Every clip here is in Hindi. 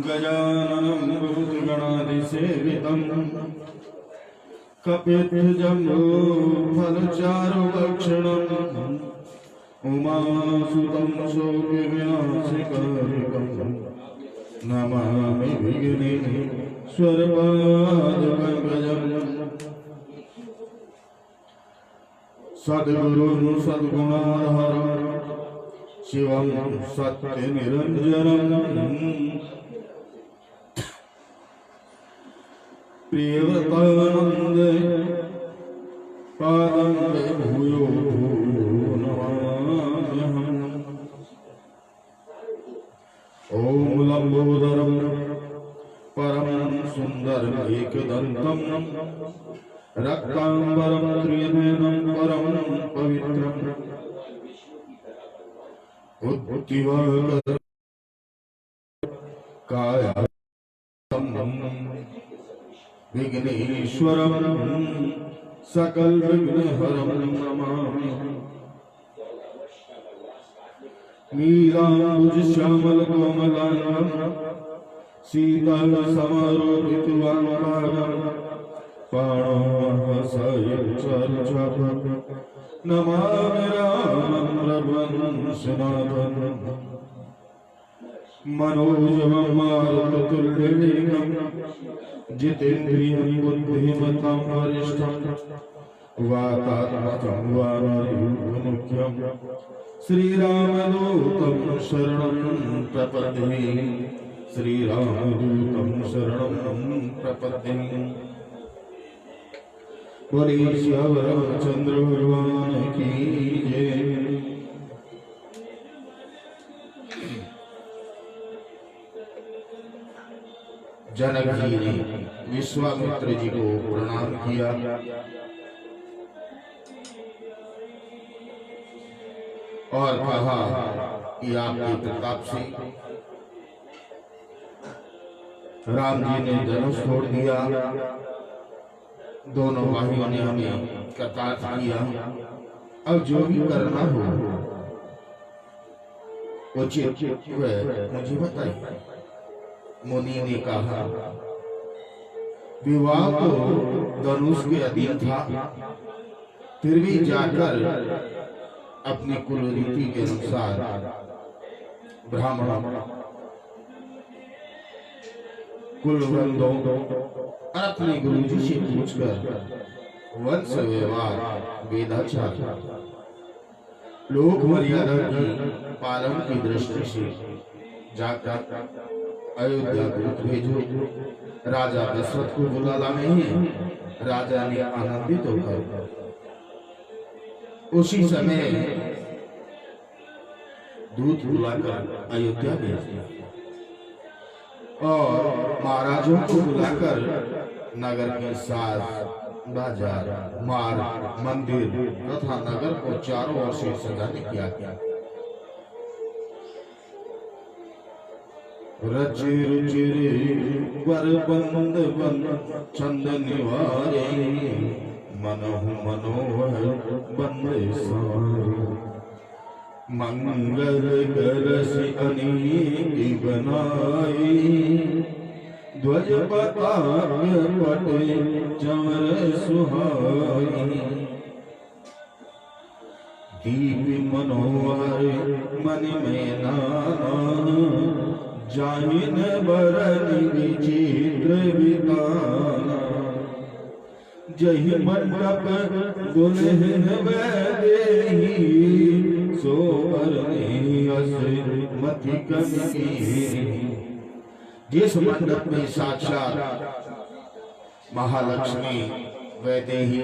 गजाननं भूतगणाधिसेवितं कपित्थजम्बूफलचारुभक्षणम् उमासुतं शोकविनाशकारिकं नमामि विघ्नेश्वरपादपङ्कजम्। सद्गुरुं सद्गुणाधारं शिवं सत्यनिरञ्जनम् प्रियव्रतानन्द पादं भूयो नमाम्यहम्। ॐ लम्बोदरं परमं सुन्दरं एकदन्तं रक्ताम्बरं त्रिनयनं परं पवित्रम् उद्भूतिवागतं कायात्मं विघ्नेश्वरं सकलविघ्नहरं नमामि। नीलाम्बुजश्यामलकोमलाङ्गं शीतलसमारोपितवाङ्गां पाणोऽहसयुच्चर्चपं नमामि रामं रघुवंशनाथम्। मनोजवं मारुततुल्यवेगं जितेन्द्रियं बुद्धिमतां वरिष्ठं वातात्मजं वानरयूथमुख्यं श्रीरामदूतं शरणं प्रपद्ये। श्रीरामदूतं शरणं प्रपद्ये। बोलिए श्याम रामचंद्र भगवान की जय। जनक जी ने विश्वामित्र जी को प्रणाम किया और कहा कि आपके प्रताप से राम जी ने धनुष छोड़ दिया, दोनों भाइयों ने हमें कृतार्थ किया। अब जो भी करना हो उचित मुझे बताइए। मुनि ने कहा विवाह तो धनुष के अधीन था, फिर भी जाकर अपनी कुल रीति के अनुसार ब्राह्मण कुल वृंदों और अपने गुरुजी से पूछकर वंश व्यवहार वेदाचार लोक मर्यादा की पालन की दृष्टि से जाकर अयोध्या दूत भेजो, राजा दशरथ को बुला लाए हैं। राजा ने आनंदित होकर उसी समय दूत बुलाकर अयोध्या भेज दिया और महाराजों को बुलाकर नगर के साथ बाजार, मार्ग, मंदिर तथा नगर को चारों ओर से सजाने की आज्ञा। रचे रुचिरे वर बंद बंद चंद निवारे मनहु मनोहर बंदे सारे मंगल करसि अनेक बनाए ध्वज पताक पटे चमर सुहाई दीप मनोहर मन में नाना जाहिन बरन विचित्र विताना जहि मंडप दुल्हन वैदेही सो मति कमी। जिस मंडप में साक्षात महालक्ष्मी वैदेही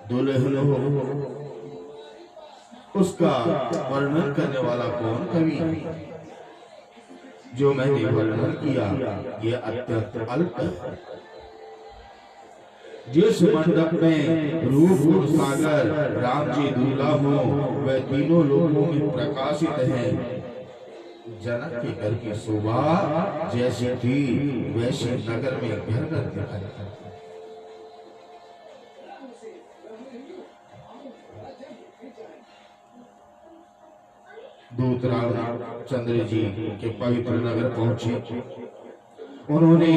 दुल्हन हो उसका वर्णन करने वाला कौन कवि? जो मैंने वर्णन किया ये अत्यंत अल्प है। जिस मंडप में रूप और सागर राम जी दूल्हा हो वह तीनों लोगों में प्रकाशित है। जनक के घर की शोभा जैसी थी वैसे नगर में घर घर दिखाई। दूत रामचंद्र जी के पवित्र नगर पहुंचे। उन्होंने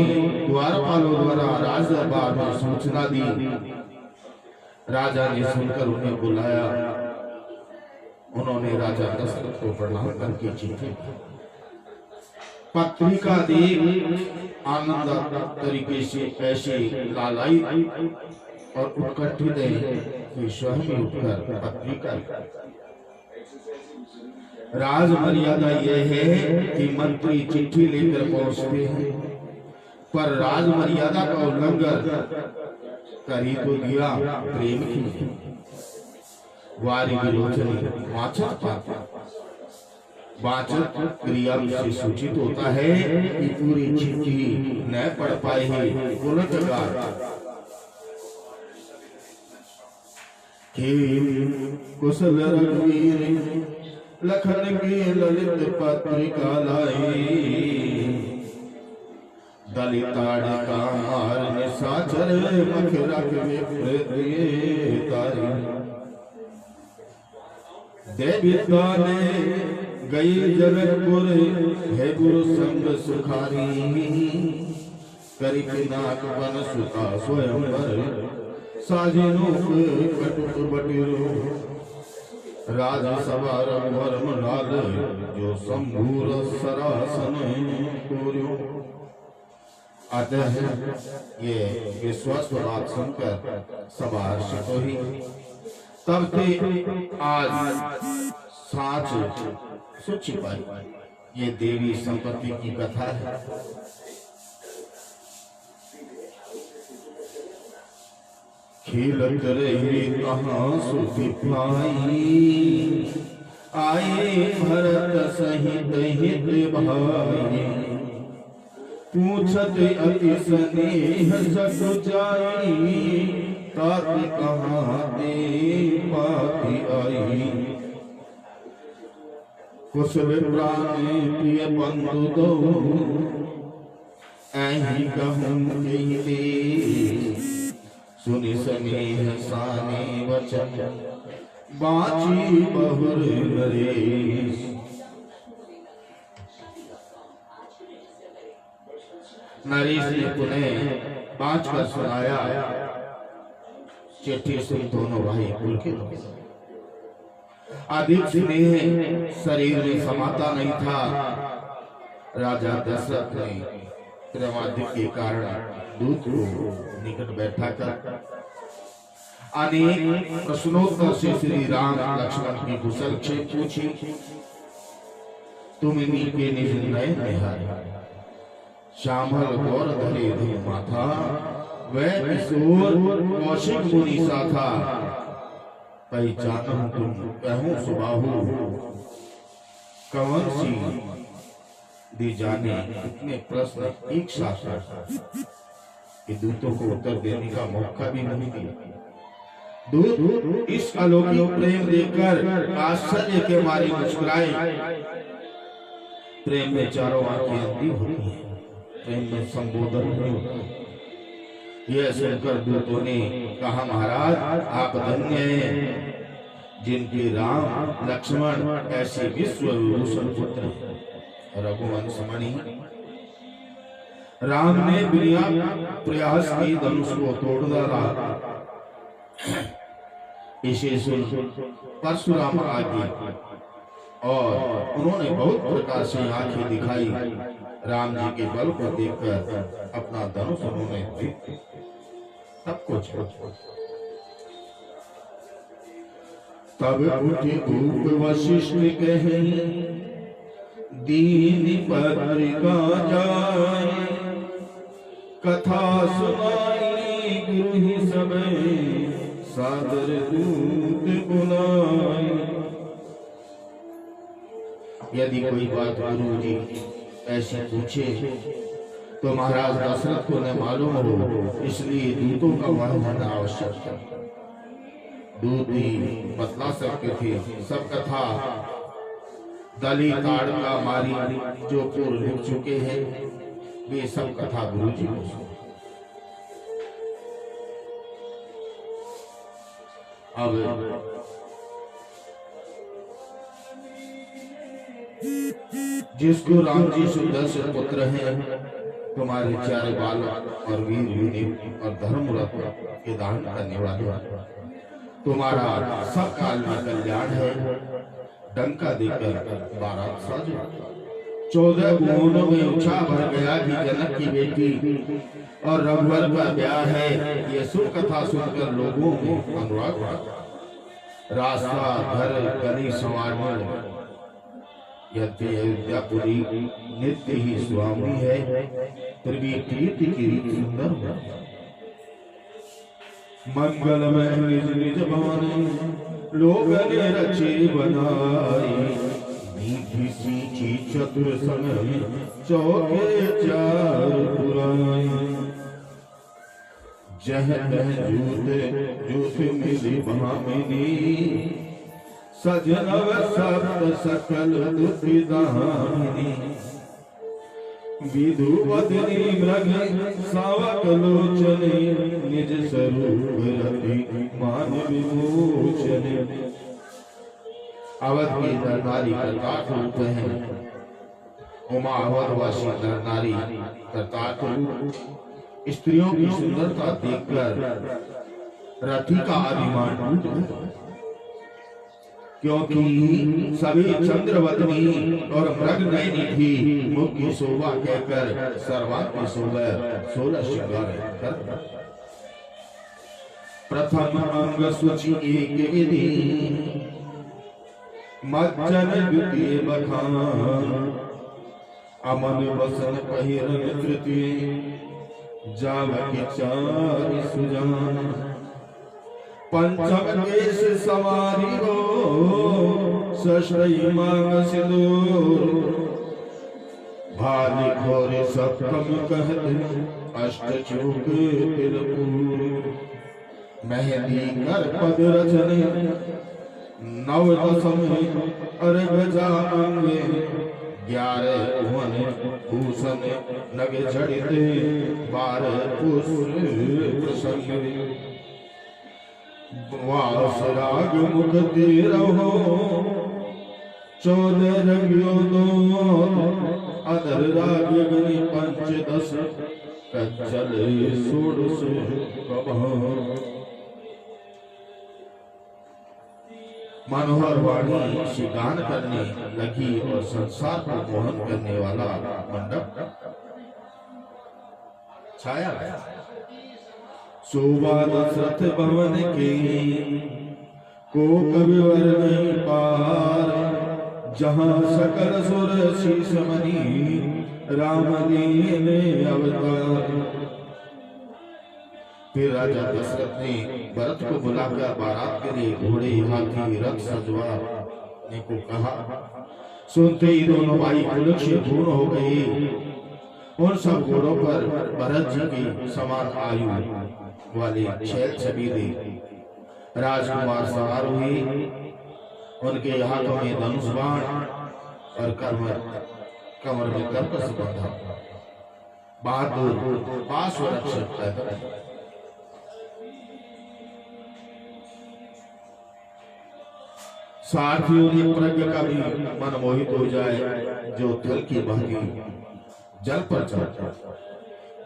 द्वारपालों द्वारा राज दरबार में सूचना दी। राजा ने सुनकर उन्हें बुलाया। उन्होंने राजा दशरथ को प्रणाम करके चिट्ठी पत्रिका देख आनंद तरीके से ऐसे लालाई और उत्कंठित कि स्वयं उठकर पत्रिका। राज मर्यादा यह है कि मंत्री चिट्ठी लेकर पहुंचते हैं, पर राज मर्यादा का उल्लंघन कर ही तो दिया। प्रेम की वारी विलोचनी वाचक क्रिया से सूचित होता है कि पूरी चिट्ठी न पढ़ पाए ही कुशल रघुवीर लखन की ललित पत्रिका लाई। दलिताड़िकार निशाचर मख रख तारी। देविता ने गई जगतपुर है गुरु संग सुखारी। करी पिनाक बन सुता स्वयंवर साजिनो कटुक बटिरो। राजसभा रघुवर लाल जो संभूर सरासन कोर्यो। अतः ये विश्वास बात सुनकर सभा हर्षित हुई। तब से आज साच सोची पाई। ये देवी संपत्ति की कथा है। खेलत रही कहाँ सुधि पाई। आए भरत सहित हित भाई। पूछत अति स्नेह ससुर जाई। तात कहाँ दे पाती आई। कुशल प्राण प्रिय बंधु दो ऐहि कहूँ दे। सुनि स्नेह साने वचन बाची बहुर नरेश। नरेश ने पुनः बाँच कर सुनाया। चिट्ठी सुन दोनों भाई पुलकित। अधिक स्नेह शरीर में समाता नहीं था। राजा दशरथ ने प्रेमाधिक के कारण दूत को निकट बैठा कर अनेक प्रश्नोत्तर से श्री राम लक्ष्मण की कुशल क्षेम पूछी। तुम इन्हीं के निज नयन निहारे। श्यामल गौर धरे धे माथा। वह किशोर कौशिक मुनि सा था। पहचानूं तुम कहूं सुबाहु। कौन सी दी जाने। इतने प्रश्न एक साथ कि दूतों को उत्तर देने का मौका भी नहीं दिया। दूत इस अलौकिक प्रेम देखकर आश्चर्य के मारे मुस्कुराए। प्रेम में चारों आंखें अंधी होती हैं। प्रेम में संबोधन नहीं होता। यह सुनकर दूतों ने कहा, महाराज आप धन्य हैं जिनके राम लक्ष्मण ऐसे विश्व विभूषण पुत्र रघुवंश मणि। राम ने बिना प्रयास की धनुष को तोड़ डाला। इसे सुन परशुराम आगे और उन्होंने बहुत प्रकार से आंखें दिखाई। राम जी के बल को देखकर अपना धनुष उन्होंने सब कुछ। तब उठे धूप वशिष्ठ कहे दीन पत्रिका जाए। कथा सुनाई गुरु समय सादर दूत बुलाए। यदि कोई बात गुरु जी ऐसे पूछे तो महाराज दशरथ को न मालूम हो, इसलिए दूतों का वहां होना आवश्यक है। दूत ही बतला सकते थे सब कथा। दली ताड़का मारी जो पूर्व लिख चुके हैं वे सब कथा गुरु जी को सुनो। अब जिसको राम जी सुंदर से पुत्र हैं, तुम्हारे चारे बालक और वीर विनीत और धर्मरत के दान करने वाले, तुम्हारा सब काल में कल्याण है। डंका देकर बारात साजो, 14 गुणों में ऊंचा भर गया कि जनक की बेटी और रघुवर का ब्याह है। ये सुन कथा सुनकर लोगों में अनुराग बढ़ा। रास्ता घर गली संवारने, यद्य अयोध्यापुरी नित्य ही स्वामी है, फिर भी कीर्ति की रीत सुंदर है। मंगलमय निज निज भवन लोग ने रचे बनाई, मीठी सींची चतुर समय चौके चार पुराई। जह तह जूत मिली भामिनी, सजनव सप्त सकल दुतिदानी। विधु बदनी मृग सावक लोचने, निज स्वरूप रति मान विमोचने। अवध की नरनारी करतार्थ रूप है, उमा अवधवासी नरनारी करतार्थ रूप। स्त्रियों की सुंदरता देखकर रति का अभिमान टूट गया, क्योंकि सभी चंद्रवदनी और मृग नयनी थी। मुख की शोभा कहकर सर्वांग शोभा 16 श्रृंगार कर। प्रथम अंग सूची एक विधि, मज्जन द्वितीय बखान। अमन बसन पहिरन तृतीय, जावकी चारि सुजान। पंचम केश सवारी हो, सश्रयी मांग सिंदूर। भाली घोर सप्तम कहते, अष्ट चूक तिरपुर। मेहंदी कर पद रचने, नव दशम अर्घ जा अंगे। 11 भुवन भूषण नग झड़ते, 12 पुष्प प्रसन्न। वास राग मुख रहो, 14 रंगियो दो। अधर राग गनि 15 कच्चल 16 कबह। मनोहर वाणी से गान करने लगी और संसार को मोहन करने वाला मंडप छाया गया। शोभा दशरथ भवन के, को कविवर नहीं पार। जहाँ सकल सुर शीश मनी, राम दीने अवतार। फिर राजा दशरथ ने भरत को बुलाकर बारात के लिए घोड़े हाथी रथ सजवाने को कहा। सुनते ही दोनों भाई पुलक से पूर्ण हो गए। उन सब घोड़ों पर भरत जी की समान आयु वाले 6 छबीले राजकुमार सवार हुए। उनके हाथों में धनुष बाण और कमर में कर्कश बंधा। बहादुर पार्श्व रक्षक पैदल। साथियों ने प्रज्ञ का भी मन मोहित हो जाए, जो थल की बहती जल पर चढ़ता।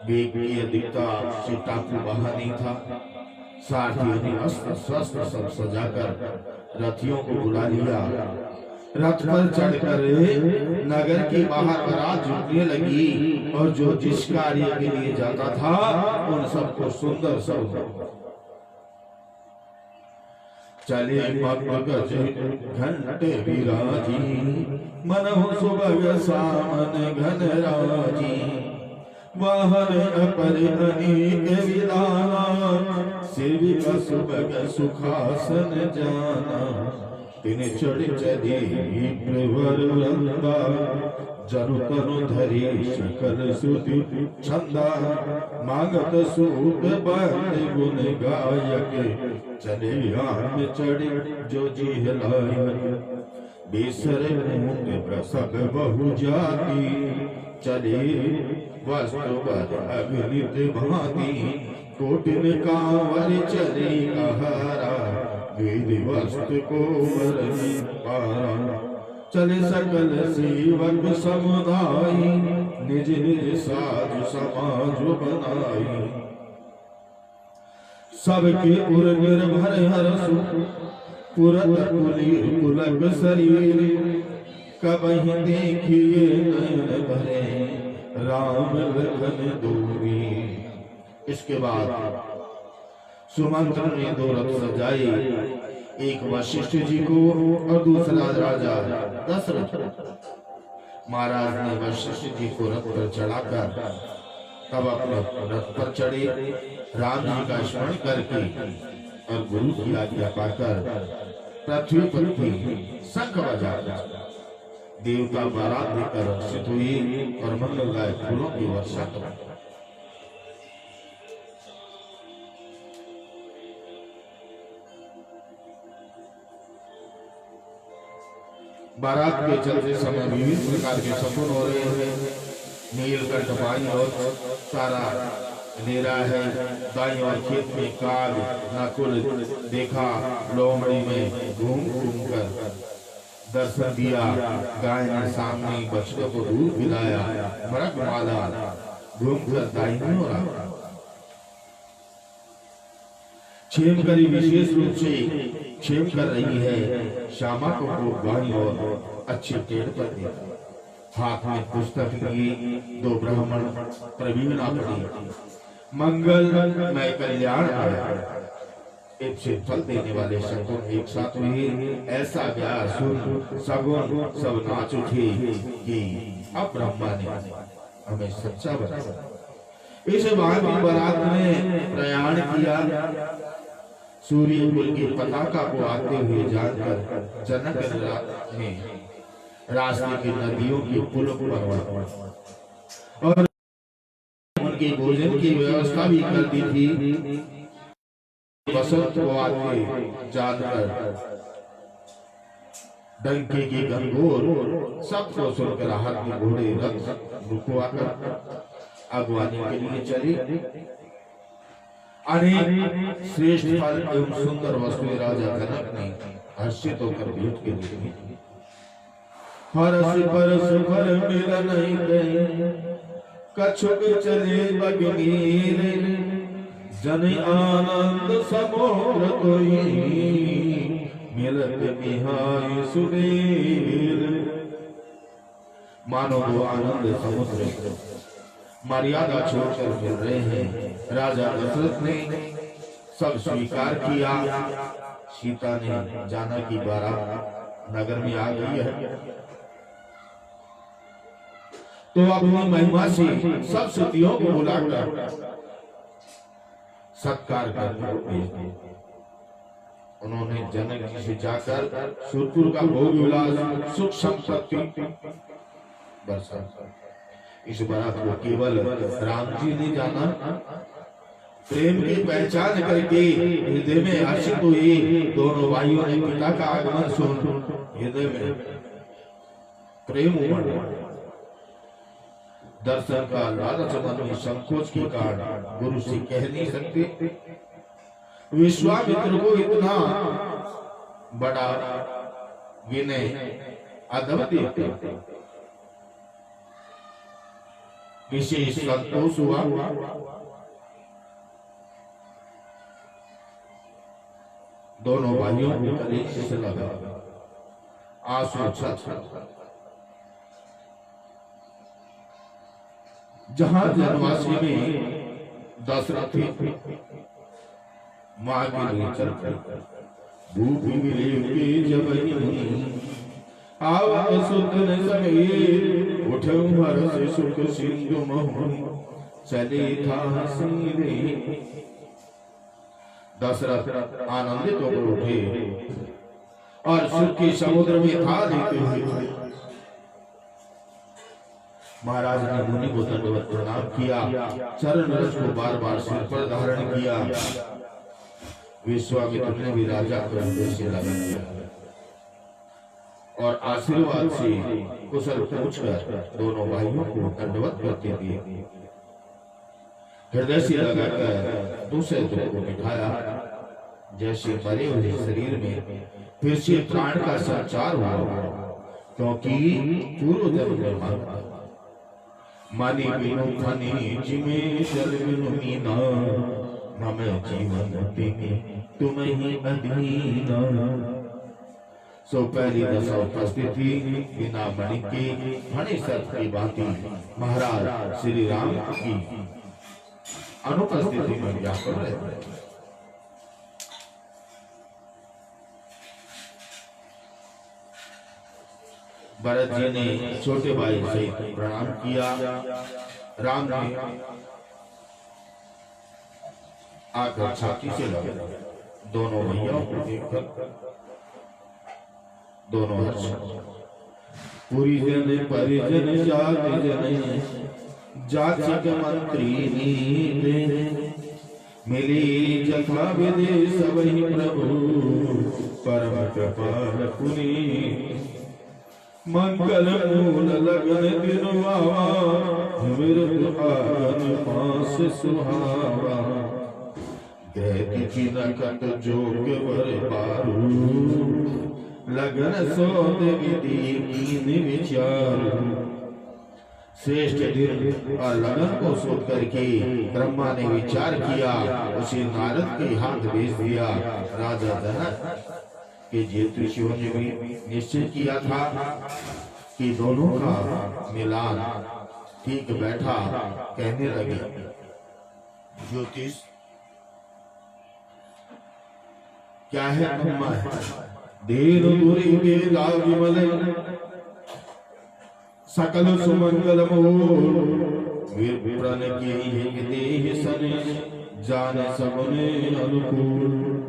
वेग की अधिकता से टापू बहा नहीं था। साथियों ने अस्त्र शस्त्र सब सजाकर रथियों को बुला लिया। रथ पर चढ़कर नगर के बाहर बारात जुटने लगी, और जो जिस कार्य के लिए जाता था उन सबको सुंदर सब चले गज घंटे विराजी। मनहु सुबह सामन घन राजी। वाहन अपर अनेक विधाना, सेविक सुबह सुखासन जाना। तिन चढ़ चले प्रवर वृंदा, जनु तनु धरी सकल श्रुति छंदा। मांगत सूत बंद गुण गायक, चले आम चढ़ जो जिहलायक। बेसर ऊंट प्रसग बहु जाति, चले वस्तु बद अगणित भांति। कोटिन कांवर चले आहारा, वेद वस्तु को वरन पारा। चले सकल सेवक समुदाय, निज निज साज समाज बनाई। सबके उर निर्भर हरसु, पुरत पुलक शरीर, कबहि देखिए नयन भरे, राम लखन दूरी। इसके बाद सुमंत्र ने 2 रथ सजाए, एक वशिष्ठ जी को और दूसरा राजा दशरथ। महाराज ने वशिष्ठ जी को रथ पर चढ़ाकर तब अपने रथ पर चढ़े, राम जी का स्मरण करके और गुरु की आज्ञा पाकर पृथ्वी पर शंख बजाकर देवता बारात लेकर रक्षित हुए और मंगलदायक फूलों की वर्षा कर। बारात के चलते समय विभिन्न प्रकार के सपन हो रहे हैं। नीलकंठ बाई और सारा अंधेरा है, दाई और खेत में काग नकुल देखा, लोमड़ी में घूम घूम कर दर्शन दिया। गाय ने सामने बछड़े को दूध पिलाया, मरक माला घूम कर दाई नहीं हो रहा। क्षेम करी विशेष रूप से क्षेम कर रही है, श्यामा को बाई और अच्छी टेढ़ पर देखा। हाथ में पुस्तक लिए 2 ब्राह्मण प्रवीण अपने मंगल में कल्याण आया, एक से फल देने वाले शकुन एक साथ हुए। ऐसा व्याह सुन सगुन सब नाच उठे कि अब ब्रह्मा ने हमें सच्चा बताया। इस बारात ने प्रयाण किया, सूर्य कुल की पताका को आते हुए जानकर जनक ने रास्ते की नदियों के पुल पर और उनके भोजन की व्यवस्था भी कर दी थी। बसंत को आते जानकर डंके की गंगोर सबको सुनकर हाथ में घोड़े रथ रुकवाकर अगवानी के लिए चले। अनेक श्रेष्ठ फल एवं सुंदर वस्तुएं राजा जनक ने हर्षित होकर भेंट के लिए। हरस परस फल मिलन गए, कछुक चले बगनीर, जन आनंद समोर कोई, मिलत निहाय सुबेर। मानो वो आनंद समुद्र मर्यादा छोड़कर मिल रहे हैं। राजा दशरथ ने सब स्वीकार किया। सीता ने जाना कि बारात नगर में आ गई है, तो अपनी महिमा से सब सतियों को बुलाकर सत्कार करके भेज दिया। उन्होंने जनक जी से जाकर सुरपुर का भोग विलास सुख संपत्ति बरसा। इस बारात को केवल राम जी ने जाना। प्रेम की पहचान करके हृदय में हर्षित हुए दोनों भाइयों ने पिता का आगमन सुन हृदय में प्रेम उमड़ गया। दर्शन का लालच मन में संकोच के कारण गुरु से कह नहीं सकते। विश्वामित्र को इतना बड़ा विनय अदब देखते विशेष संतोष हुआ। दोनों भाइयों को कलेजे से लगा, आंसू छलछल। जहां जनवासी में दशरथ मां के लिए चल पड़े। भूप मिले के जब आवत सुतन समीर, उठऊ हर्ष सुख सिंधु महु, चले था सीधे। दशरथ आनंदित होकर उठे और सुख के समुद्र में था देते हुए महाराज ने मुनि को दंडवत प्रणाम किया। चरण रज को बार बार सिर पर धारण किया। विश्वामित्र ने भी राजा को हृदय से लगा दिया और आशीर्वाद से कुशल पूछकर दोनों भाइयों को दंडवत करते दिए। हृदय से लगाकर दूसरे दो को बिठाया। जैसे मरे हुए शरीर में फिर से प्राण का संचार हुआ। क्योंकि पूर्व जन्म में मांगा मानी बिनु खनिज में जल बिनु मीना मम जीवन तेने तुम ही अधीना। सो पहली दशा उपस्थिति बिना मणि के मणि सर्प की भांति महाराज श्री राम की अनुपस्थिति में व्याकुल रहते। भरत जी ने छोटे भाई से प्रणाम किया। राम ने आकर छाती से लगे, दोनों भैयाओं को देखकर दोनों हर्ष। पूरी जन परिजन जाति जन जाति मंत्री मिली जथा विदे सबहि प्रभु परम कृपाल पुनी। मंगल मूल लगन दिनवावा विरत आगन पास सुहावा। ग्रह तिथि नकट जोग वर पारू लगन सौद विधि कीन विचारू। श्रेष्ठ दिन और लगन को सोच करके ब्रह्मा ने विचार किया, उसे नारद के हाथ भेज दिया। राजा जनक के जेतु शिव ने भी निश्चय किया था कि दोनों का मिलान ठीक बैठा। कहने लगे, ज्योतिष क्या है ब्रह्मा है देर दूरी बेला विमल सकल सुमंगल मोर वीर की देह सने जान सबने अनुकूल।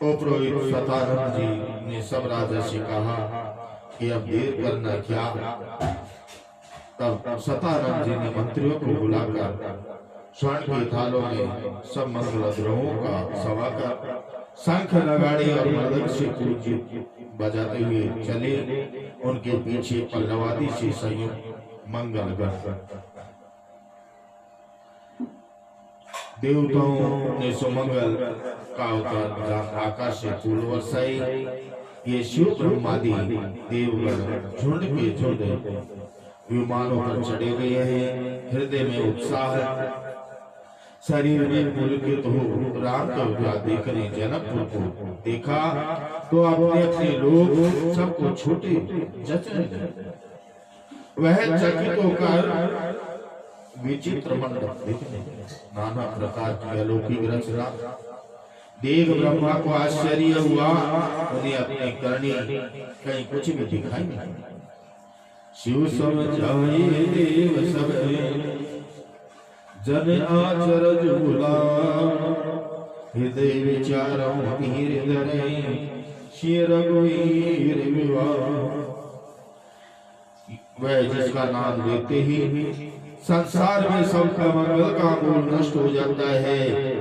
पुरोहित सतानंद जी ने सब राजा से कहा कि अब देर करना क्या। तब सतानंद जी ने मंत्रियों को बुलाकर स्वर्ण के थालों में सब मंगल द्रव्यों का सभा कर शंख नगाड़े और मृदंग से पूज्य बजाते हुए चले। उनके पीछे पल्लवादी से संयुक्त मंगल गण। देवताओं ने सुमंगल का अवतार आकाश से फूल वर्षाई। ये शिव ब्रह्मादि देवगण झुंड के झुंड विमानों पर चढ़े गए हैं। हृदय में उत्साह, शरीर में पुलकित हो राम का विवाह देखने जनकपुर को देखा तो अपने अपने लोग सबको छूटे जचने। वह चकित होकर विचित्र मंडप देखने, नाना प्रकार की अलौकिक रचना देख ब्रह्मा को आश्चर्य हुआ। उन्हें अपने करनी कहीं कुछ भी दिखाई नहीं। शिव समझाए देव सब जन आचरज बुला हृदय विचारों हृदय श्री रघुवीर विवाह। वह जिसका नाम लेते ही संसार में सबका मंगल का मूल नष्ट हो जाता है।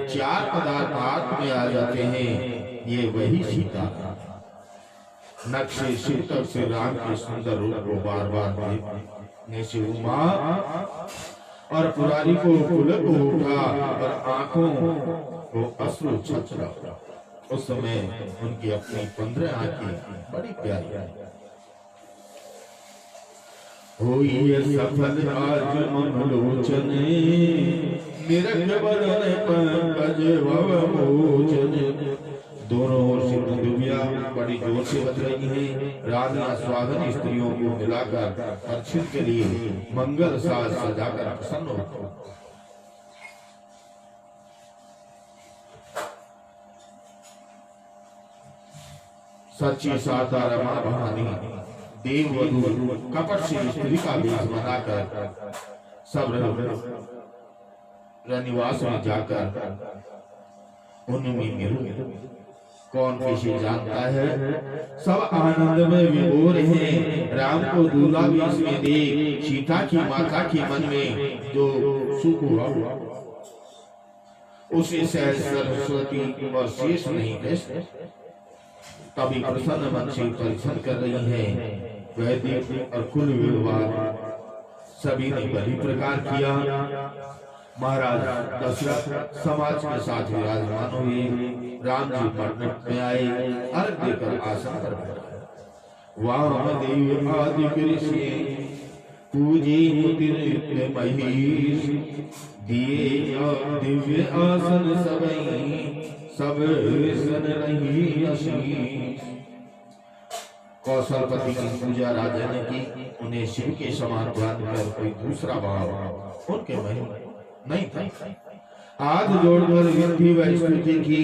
चार पदार्थ हाथ में आ जाते हैं, ये वही सीता। नक्शे शिव तक से राम के सुंदर रूप को बार बार देखने से उमा और पुरारी को पुलक उठा और आंखों को अश्रु छलका। उस समय उनकी अपनी 15 आंखें बड़ी प्यारी होई सफल आज मनोलोचन निरख बदन पंकज भव मोचन। दोनों ओर से दुबिया बड़ी जोर से बज रही है। राजा स्वागत स्त्रियों को मिलाकर अर्चित के लिए मंगल साज सजाकर प्रसन्न हो। सच्ची साता रमा भवानी देववधू कपट से स्त्री का वेश बनाकर सब रनिवास में जाकर उनमें मिलो। कौन किसी जानता है, सब आनंद में विभोर हैं। राम को दूल्हा वेश में देख सीता की माता के मन में जो सुख हुआ उसे सहज सरस्वती और शेष नहीं है। कभी प्रसन्न मन से परीक्षण कर रही है। वैदिक और कुल विद्वान सभी ने बड़ी प्रकार किया। महाराज दशरथ समाज के साथ विराजमान हुए। राम जी मंडप में आए, अर्घ देकर आसन पर बैठे। वामदेव आदि ऋषि पूजे मुतिर महेश, दिए दिव्य आसन सबई, सब सन रही आशीष। कौशलपति की पूजा राजा ने की। उन्हें शिव के समान जानकर कोई दूसरा भाव उनके मन में नहीं था। हाथ जोड़कर विधि व स्तुति की,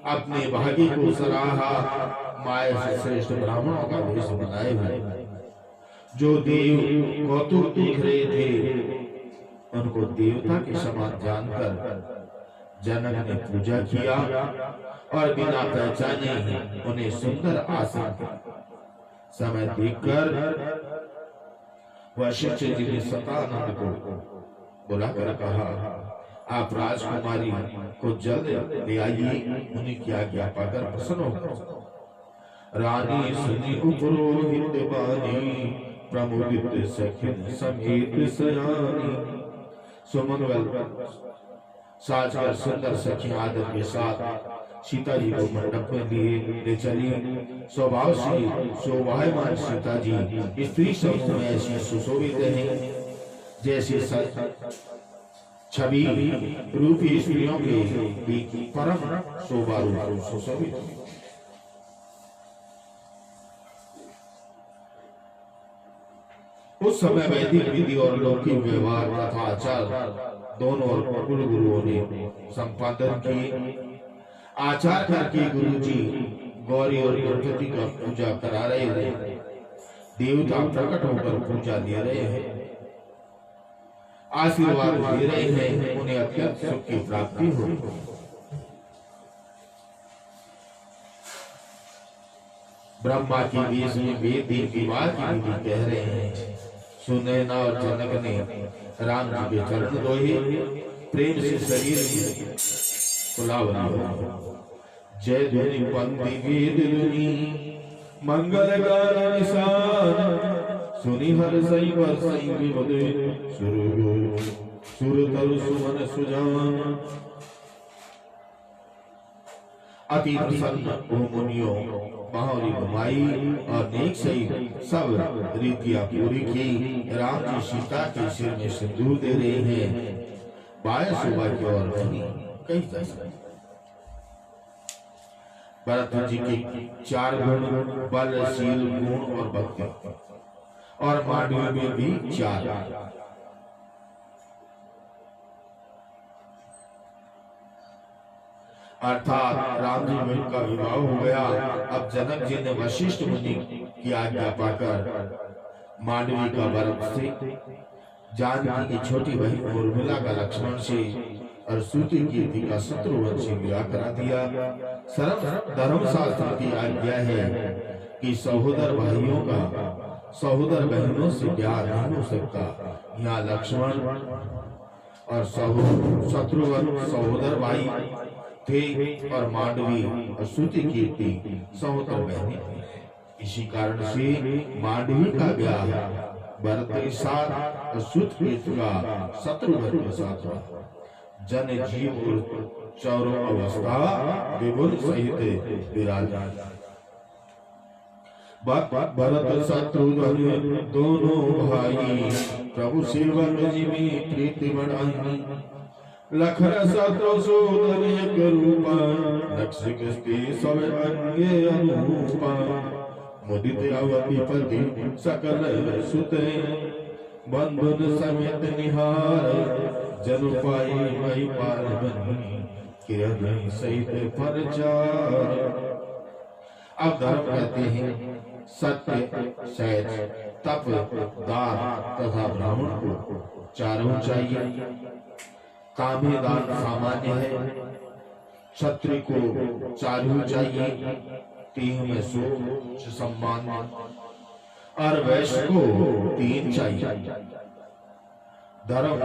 अपने भाग्य को सराहा। माया से श्रेष्ठ ब्राह्मणों का वेश बनाए हुए जो देव कौतुक देख रहे थे, उनको देवता के समान जानकर जनक ने पूजा किया और बिना पहचाने ही उन्हें सुंदर आसन समय देखकर वशिष्ठ जी ने सतानंद को बुलाकर कहा, आप राजकुमारी को जल्द ले आइए, उन्हें क्या आज्ञा पाकर प्रसन्न हो। रानी सुनी पुरोहित बानी, प्रमुदित सखिन समेत सयानी। सुमंगल साजकर सुंदर सखी आदर के साथ सीता जी को मंडप में लिए ले चली। स्वभाव से शोभायमान सीता जी स्त्री समूह में ऐसी सुशोभित हैं जैसे छवि रूपी स्त्रियों के परम शोभा रूप सुशोभित। उस समय वैदिक विधि और लौकिक व्यवहार तथा आचार दोनों कुल गुरुओं ने संपादन किए। आचार करके गुरु जी गौरी और गणपति का पूजा करा रहे हैं। देवता प्रकट होकर पूजा दे रहे हैं, आशीर्वाद दे रहे हैं, उन्हें अत्यंत सुख की प्राप्ति हो। ब्रह्मा की वेश में वेद विवाह की विधि कह रहे हैं। सुनैना और जनक ने राम जी के चरण धोए, प्रेम से शरीर कुलावना हो। जय ध्वनि पंक्ति वेद ध्वनि, मंगल गान निशान, सुनि हर सई वर सई विमद, सुर तरु सुमन सुजान। अति प्रसन्न ओ मुनियों, बाहुरी घुमाई और नेक सही सब रीतियां पूरी की। राम जी सीता के सिर में सिंदूर दे रहे हैं। बाएं सुबह की ओर कई भरत जी के 4 गुण, बल, शील, गुण और भक्ति, और मांडवी में भी 4। अर्थात राम जी का विवाह हो गया। अब जनक जी ने वशिष्ठ मुनि की आज्ञा पाकर मांडवी का भरत से, जानकी की छोटी बहन उर्मिला का लक्ष्मण से और सूति कीर्ति का शत्रुघ्न से विवाह करा दिया। धर्मशास्त्र की आज्ञा है कि सहोदर भाइयों का सहोदर बहनों से ब्याह नहीं हो सकता। यहाँ लक्ष्मण और शत्रुघ्न सहोदर भाई थे और मांडवी और सूति कीर्ति सहोदर बहनें थी। इसी कारण से मांडवी का ब्याह भरत के साथ और सूति का शत्रुघ्न के साथ हुआ। जन जीव चौरो अवस्था विभुन सहित विराजमान। भरत शत्रुघ्न दोनों भाई, प्रभु सेवन जीवी प्रीति बढ़ाई। लखन शत्रु सूदन एक रूपा, रक्षक सब अंगे अनुपा। मुदित अवधि पति सकल सुते, बंधुन समेत निहार। जनु पाई मई पार बनी, किरण सहित परचार। अब धर्म कहते हैं सत्य, सैच, तप, दान तथा ब्राह्मण को चारों चाहिए। कामी दान सामान्य है, क्षत्रिय को चारों चाहिए। तीन में सुख सम्मान, और वैश्य को 3 चाहिए। धर्म,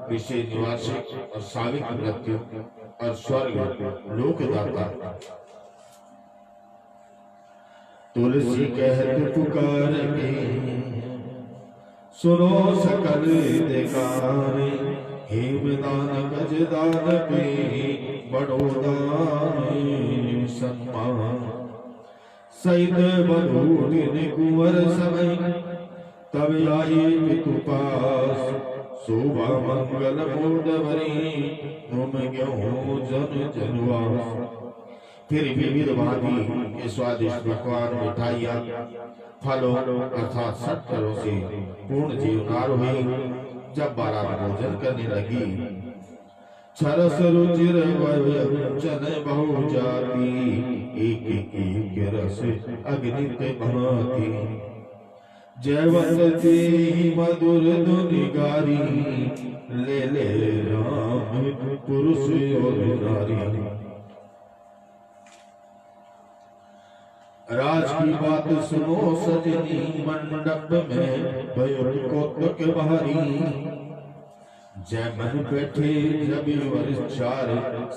विषय निवासिक और साविक मृत्यु, और स्वर्ग लोकदाता। तुलसी कहत पुकार के, सुनो सकल देकारे। हेमदान गजदान पे बड़ो दान सम्मान। सैद बधूटिन कुंवर समय तब आए पितु पास। शोभा मंगल मोदवरी तुम ग्यों जन जनवास। फिर विविध भांति के स्वादिष्ट पकवान मिठाइयाँ फलों अर्थात सत्करों से पूर्ण जीवनार हुई। जब बारात भोजन करने लगी, छरस रुचिर व्यंजन बहु जाति। एक एक रस अग्नित भांति। जयवंत मधुर धुनि गारी। ले ले राम पुरुष और नारी। राज की बात सुनो सजनी, मंडप में भयो कौतुक भारी। जय मन बैठे जब वरिष्ठार,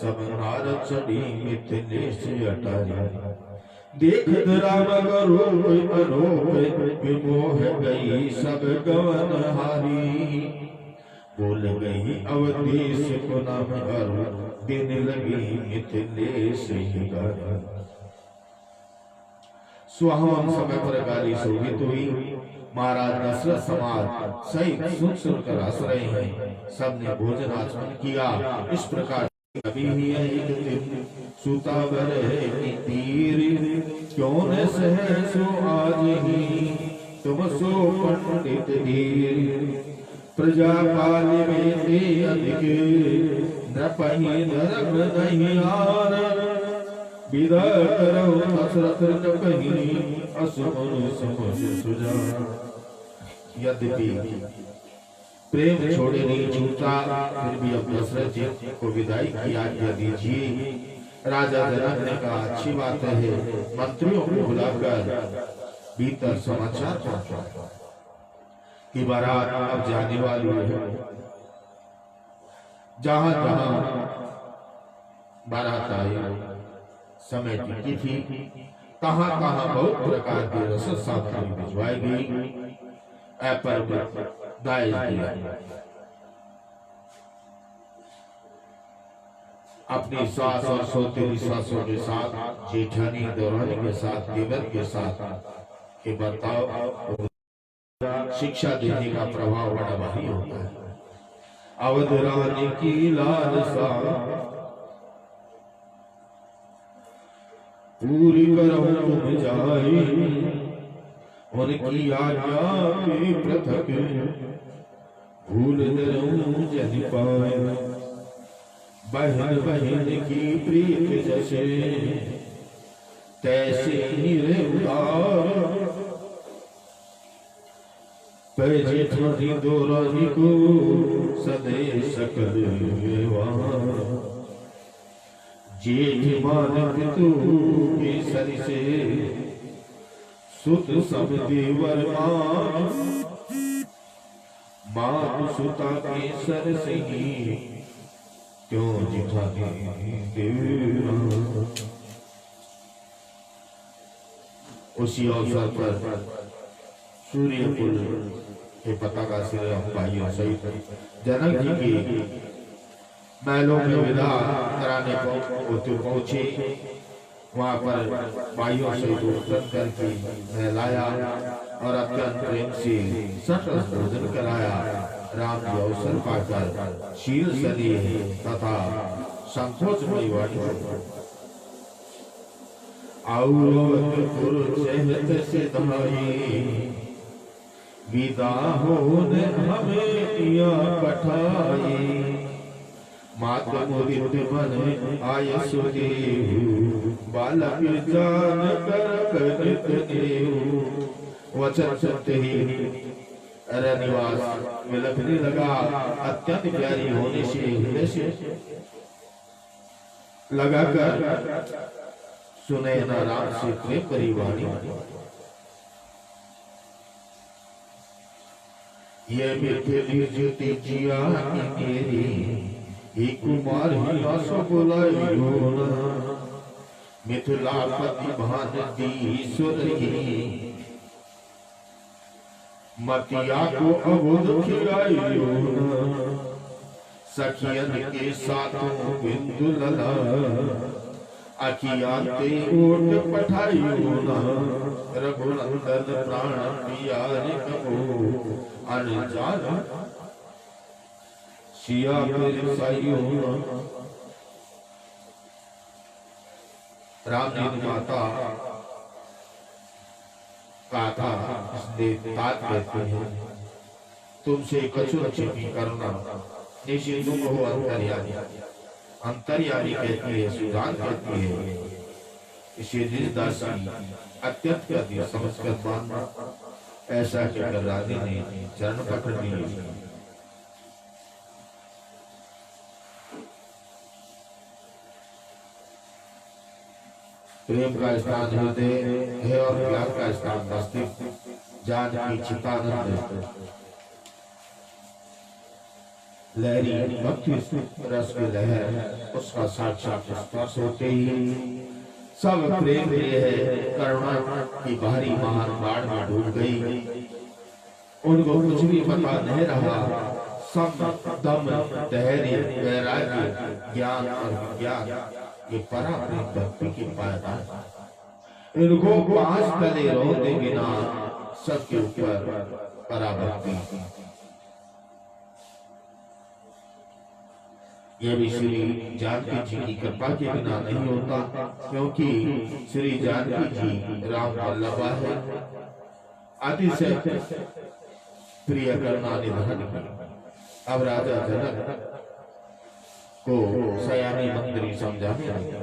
सब नार चढ़ी मिथिलेश अटारी। देखत राम का रूप अनूप, विमोह गई सब गवन हारी। बोल गई अवधेश को नाम अरु, दिन लगी मिथिलेश ही गारी। सुहावन समय पर गाली शोभित हुई। महाराज दशरथ समाज सहित सुन सुनकर हंस रहे हैं। सबने भोजन आचमन किया। इस प्रकार कभी ही एक दिन सुतावर की तीर, क्यों न सह सो आज ही तुम सो पंडित धीर। प्रजा पाल में ते अधिक, न पही नरक नहीं आर। विदा करो दशरथ न कहीं, असुमन समझ सुजा। यद्यपि प्रेम छोड़े नहीं छूटा, फिर भी अब दशरथ जी को विदाई की आज्ञा दीजिए। राजा जनक ने कहा, अच्छी बात है। मंत्रियों को बुलाकर भीतर समाचार पहुंचा कि बारात अब जाने वाली है। जहां जहां बारात आई समय टिकी थी, कहां कहां बहुत प्रकार की रसद सामग्री भिजवाई गई। दायज किया। अपनी सास और सौतेली सासों के साथ, जेठानी दौरानी के साथ, देवर के साथ के बर्ताव शिक्षा देने का प्रभाव बड़ा भारी होता है। अवध रानी की लालसा पूरी करो तुम जाई। उनकी आज्ञा के पृथक भूल न जन पाए। बहन बहन की प्रीत जैसे तैसे ही रे उदार। पैजे थोड़ी दो रानी को सदे सकल व्यवहार। जेठ मान पितु के सर से सुत सब देवर मान। मात सुता के सर से ही क्यों जिठाने देवरा। उसी अवसर पर सूर्यकुल के पताका से भाइयों सहित जनक जी की महलों में विदा कराने पहुंचे। वहां पर भाइयों से उत्तर करके नहलाया और अत्यंत प्रेम से सटरस भोजन कराया। राम जी अवसर पाकर शील सदी तथा संकोच में विदा हो हमें पिया पठाए। मात मुदित मन आय सुदेव, बालक जान कर करित देव। वचन सुनते ही रनिवास विलखने लगा। अत्यंत प्यारी होने से हृदय से लगाकर सुने न राम से प्रेम करी वाणी। ये मिथिली ज्योति जिया मेरी, ही कुमार ही आसो बुलाइयो न। मिथिलापति भान दीश्वर ही, मतिया को अवध खिलाइयो न। सखियन के साथों बिंदु लला अखिया के ओट पठाइयो ना रघुनंदन प्राण पियारे कबो अनजान सिया फिर साइयो ना। राम जी ने माता कहा था इसलिए तात कहते हैं तुमसे कछु छिपी करुणा निश्चित तुम हो अंतर्यामी। अंतर्यामी कहती है, सुजान कहती है, इसे निजदासी अत्यंत करती समझकर मानना। ऐसा कहकर रानी ने चरण पकड़ लिए। प्रेम का स्थान हृदय है और प्यार का स्थान मस्तिष्क। जानकी चितानंद लहरी भक्ति रस की लहर उसका साक्षात स्पर्श होते ही सब प्रेम प्रिय है। करुणा की भारी महान बाढ़ में डूब गई। उनको कुछ भी पता नहीं रहा। सब दम धैर्य वैराग्य ज्ञान और विज्ञान ये पराप्रेम भक्ति की पायदान। इनको पांच तले रोते बिना सबके ऊपर पराभक्ति। यह भी श्री जानकी जी की कृपा के बिना नहीं होता, क्योंकि श्री जानकी जी राम वल्लभा है। अतिशय प्रिय करना निधन। अब राजा जनक को सयानी मंत्री समझाने लगे।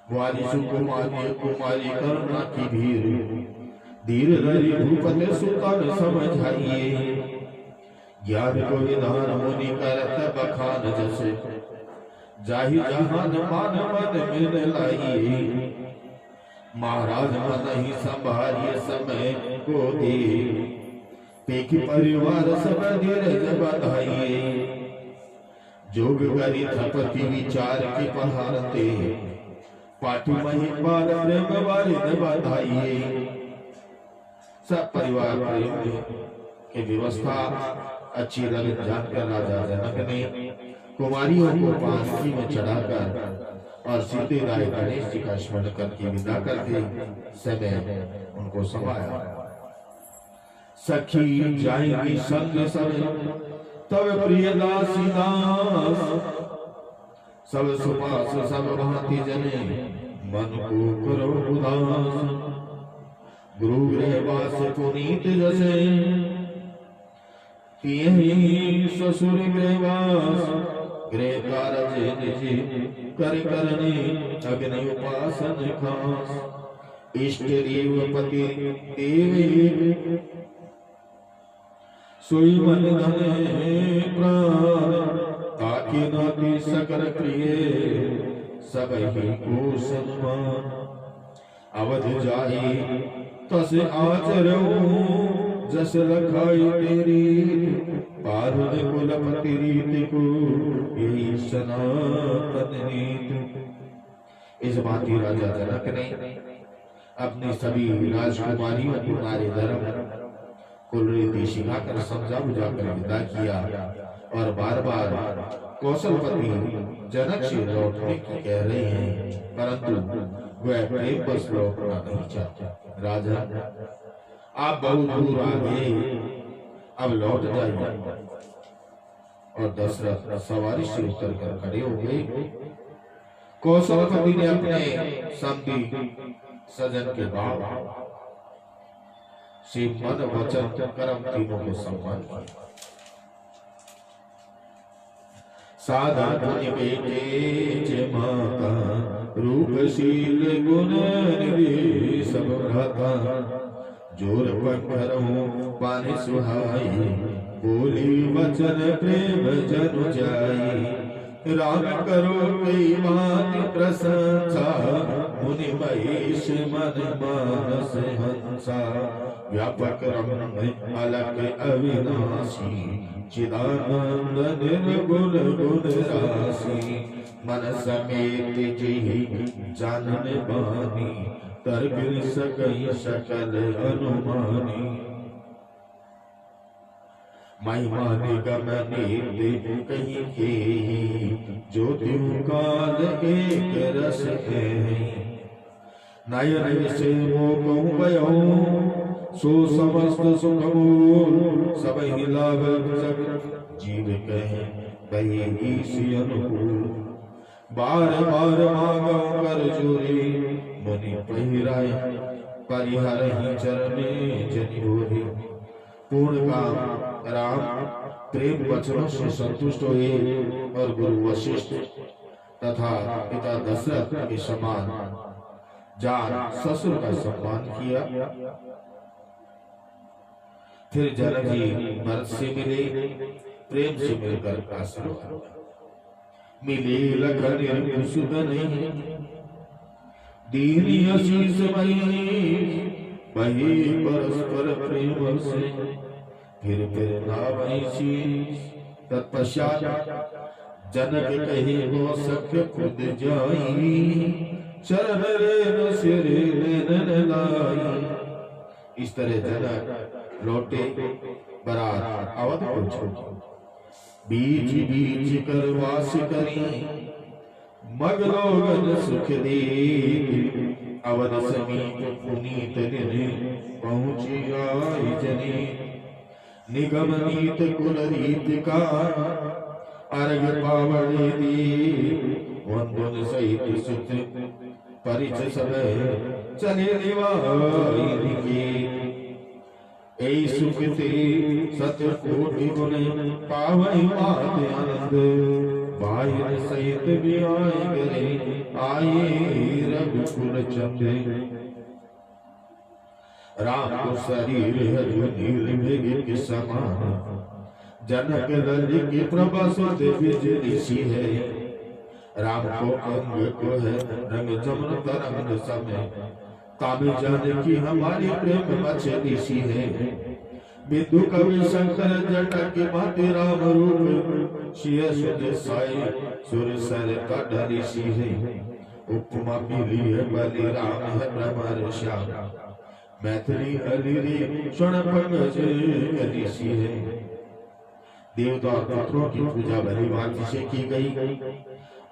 वाली कुमारी करुणा की भीड़ धीर धरी भूपति सुतन समझाइए। ज्ञान को विधान मुनि करत बखान जैसे जाहि जहान मान मन में लाइए। महाराज मन ही संभालिए समय को दे पेखी परिवार सब धीरज बधाइए। जोग करी थपति विचार की पहाड़ते पाठी महिपाल प्रेम वारिद बधाइए। सब परिवार प्रेम की व्यवस्था अच्छी लगी जानकर राजा जनक ने कुमारियों को पालकी में चढ़ाकर और सीधे राय गणेश जी का स्मरण करके विदा करके समय उनको समाया। सखी जाएंगी संग सब तब प्रिय दासी दास सब सुपास सब भांति जने मन को करो उदास। गुरु गृहवास पुनीत जैसे तियहि ससुर गृहवास गृह कारज निज कर करने अग्नि उपासन खास। इष्ट देव पति देव सोई मन धने प्राण ताकि नाती सकल प्रिय सब ही को सम्मान। अवध जाई तस आचरो जस रखाई तेरी पारुण कुलपति रीति को यही सनातन रीति। इस भांति राजा जनक ने अपनी सभी राजकुमारियों को नारी धर्म कुल रीति सिखाकर समझा बुझाकर विदा किया और बार बार कौशलपति जनक से लौटने की कह रहे हैं, परंतु वह प्रेम बस लौटना नहीं चाहते। राजा आप बहुत दूर आ गए, अब लौट जाइए। और दशरथ सवारी से उतर कर खड़े हो गए। कौशलपति ने अपने समधी सजन के बाद से मन वचन कर्म तीनों को सम्मान किया। साधन मुनि बेटे माता रूपशील गुण निधि सब भ्राता। जोर पंखर पानी सुहाई बोली वचन प्रेम जनु जाई। राम करो कई बात प्रशंसा मुनि महेश मन मानस हंसा। व्यापक रमण अलग अविनाशी चिदानंद निर्गुण गुण राशि। मन समेत जेहि जानन बानी तर गिर सकई सकल अनुमानी। महिमा निगम नीत कहीं के, जो त्यों काल एक रस है। नयन से मोह भयो, सो समस्त सुख मूल। सब ही लाभ जग जीव कहे, बही ईसी अनुकूल। बार बार मांगो कर जोरी, मुनि पहिराए परिहर ही चरणे जनि होरी। पूर्ण काम राम प्रेम वचनों से संतुष्ट हुए और गुरु वशिष्ठ तथा पिता दशरथ के समान जान ससुर का सम्मान किया। फिर जनक जी भरत से मिले, प्रेम से मिलकर आशीर्वाद मिले। लखन सुदन दीनी आशीष मई, वही परस्पर प्रेम से फिर नावैसी। तत्पश्चात जनक कहे वो सख्य खुद जाई, चरण रेन सिर लेन लाई। इस तरह जनक लौटे बरात अवध पहुंचे। बीच बीच कर वास करी, मग लोगन सुख दे। अवध समीप पुनीत निधि, पहुंची आई जनी। निगम नीत कुल रीत का, अर्घ पावड़े दी। वंदन सहित सुत परिच सब, चले निवाई के। ऐ सुख ते सत कोटि गुण, पावई मात आनंद। बाहिर सहित बियाय गए, आए रघुकुल चंद। राम को शरीर है जो नील मेघ के समान, जनक ललित प्रभा सुत बिजली सी है। राम को अंग को है रंग जमुन तरंग समय, तामे जाने की हमारी प्रेम मछली सी है। बिंदु कवि शंकर जटा के माते राम रूप, सिय सुध साई सुर सर का डरी सी है। उपमा मिली है बलि राम है भ्रमर श्याम, मैथिली अलिरी क्षण पंकज कली सी है। देवता और पुत्रों की पूजा भली भांति से की गई।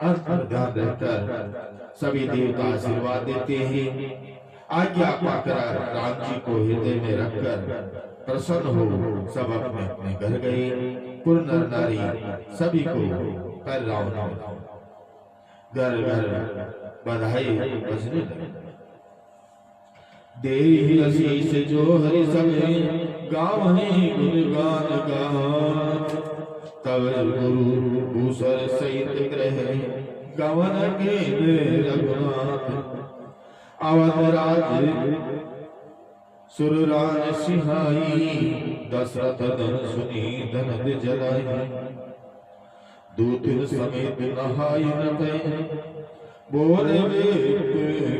ध्यान रहकर सभी देवता आशीर्वाद देते हैं। आज्ञा पाकर राम जी को हृदय में रखकर प्रसन्न हो सब अपने अपने घर गए। पुर नर नारी सभी को कर रावण घर घर बधाई बजने लगी। देहि आशीष जो हरि सभे, गावहि गुणगान गान। तब गुरु भूषर सहित ग्रह, गवन के रघुनाथ। अवध राज सुरराज सिहाई, दशरथ धन सुनी धनद जलाई। दूतिन समेत नहाई न गए, बोले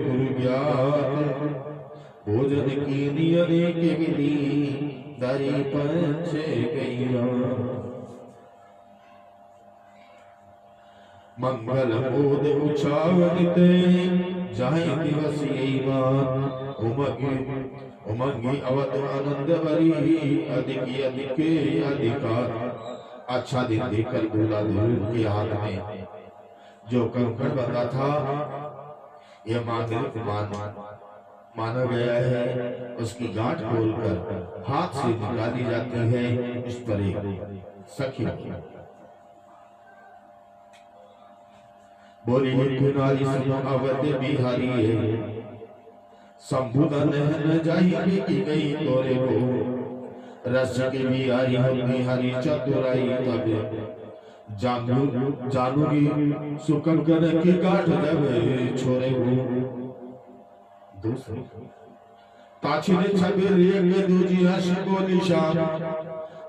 गुरु ज्ञात। भोजन की नियरे के विधि, दरी पंचे गैया। मंगल मोद उछावते, जाए दिवस यही बात। उमंगी अवध आनंद भरी, अधिक अधिक अधिकार। अच्छा दिन देखकर दूल्हा दुल्हन के हाथ में जो कंकड़ बंधा था, यह मांगलिक माना गया है। उसकी गांठ खोलकर हाथ से निकाली जाती है। इस पर एक सखी बोली, नारी सुनो अवध बिहारी है। संबुधन न जाही की गई तोरे को। रस के बिहारी हम बिहारी चतुराई, तब जानूगी सुकंकन की गांठ जब छोरे को। दूसरी ताछिने छबेर एक दूजी हंस बोली शाम।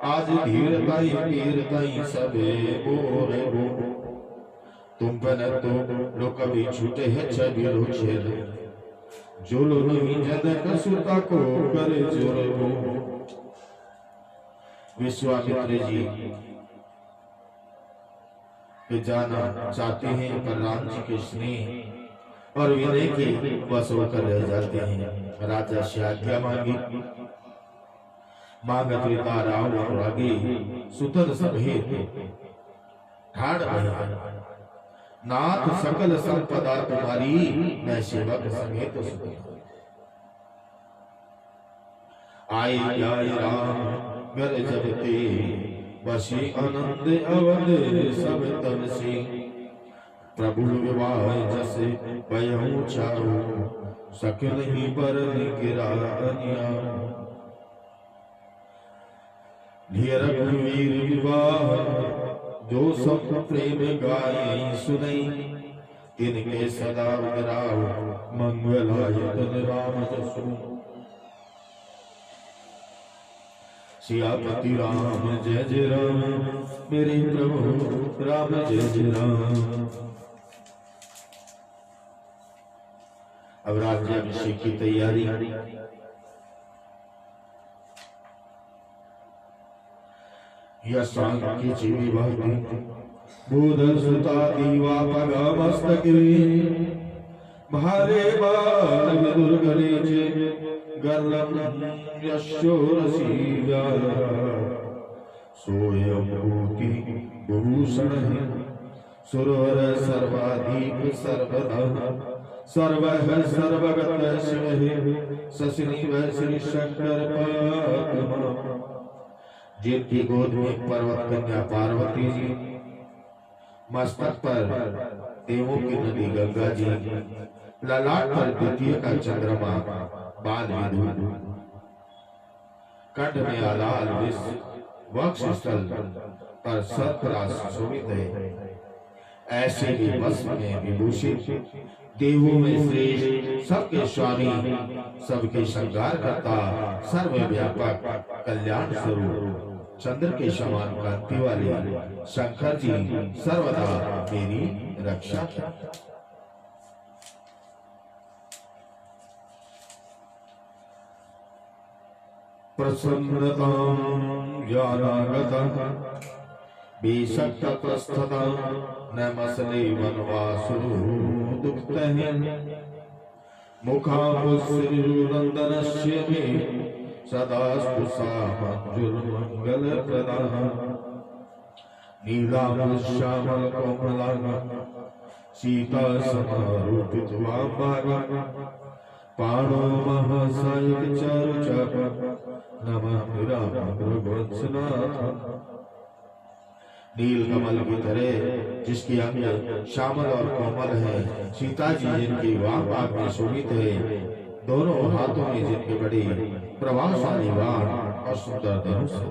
आज धीरताई सबे बोरे हो। तुम बन तो लो कभी छूटे है छबीरो छेद। जो लो नहीं जनक सुता को करे जोरे हो। विश्वामित्र जी पे जाना चाहते हैं, पर राम जी के स्नेह और विनय के वश होकर रह जाते हैं। राजा से आज्ञा मांगी, मांगत राम और आगे सुतन समेत ठाड़ रहे, नाथ सकल संपदा तुम्हारी, मैं सेवक समेत सुखी। आए जाए राम घर जबते, बसी आनंद अवध सब तन से। प्रभु विवाह जैसे भयहु चारो, सकल ही पर गिरा अनिया। रघुवीर विवाह जो सब प्रेम गाये सुनई, तिनके सदा उदराव मंगलायतन राम जसु। सियापति राम जय जय राम, मेरे प्रभु राम जय जय राम। अब राज्याभिषेक की तैयारी। यशांकी जीवी भक्ति बोधन सुता दीवा पगा मस्तके, भारे बाल विदुर गणेश गर्लम यशोरसी सोयभूति भूषण सुरवर सर्वाधिक सर्वदा, सर्वः सर्वगत शिव ससिनी वह श्री शंकर पद्मा। जिनकी गोद में पर्वत कन्या पार्वती जी, मस्तक पर देवों की नदी गंगा जी, ललाट पर द्वितीय का चंद्रमा बाल विदु, कंठ में आलाल विष, वक्ष स्थल पर सर्पराज शोभित है। ऐसे भी भस्म में विभूषित, देवों में श्रेष्ठ, सबके स्वामी, सबके श्रृंगार करता, सर्वव्यापक, कल्याण स्वरूप, चंद्र के समान कांति वाले शंकर जी सर्वदा मेरी रक्षा की। प्रसन्नतां ज्ञानागता बेशक्त प्रस्थता, न मसले वनवासु दुःखतः। मुखामुस्सुरनन्दनस्य मे सदा मंजुर्मंगल प्रदान। नीलाश्यामल कोमलांगा सीता समारूपित वाम्भागा, पाणो महासायक चारु चाप नमामि राम रघुवंशनाथ। नील कमल की तरह जिसकी अंग श्यामल और कोमल है, सीता जी जिनकी वाम में शोभित है, दोनों हाथों में जिनके बड़े प्रभावशाली बाण और सुंदर धनुष है।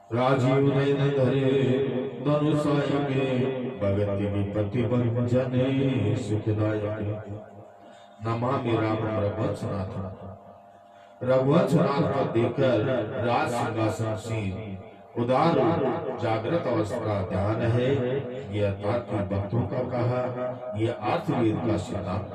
राजीव नयन धरे धनुषायके, भगति विपत्ति भंजने सुखदायके। नमामि राम रघुवंशनाथ। रघुवंशनाथ पर देखकर राज सिंहासन से उदार जागृत अवस्था का ध्यान है। यह तात्विक भक्तों का कहा, यह अर्थवेद का सिद्धांत।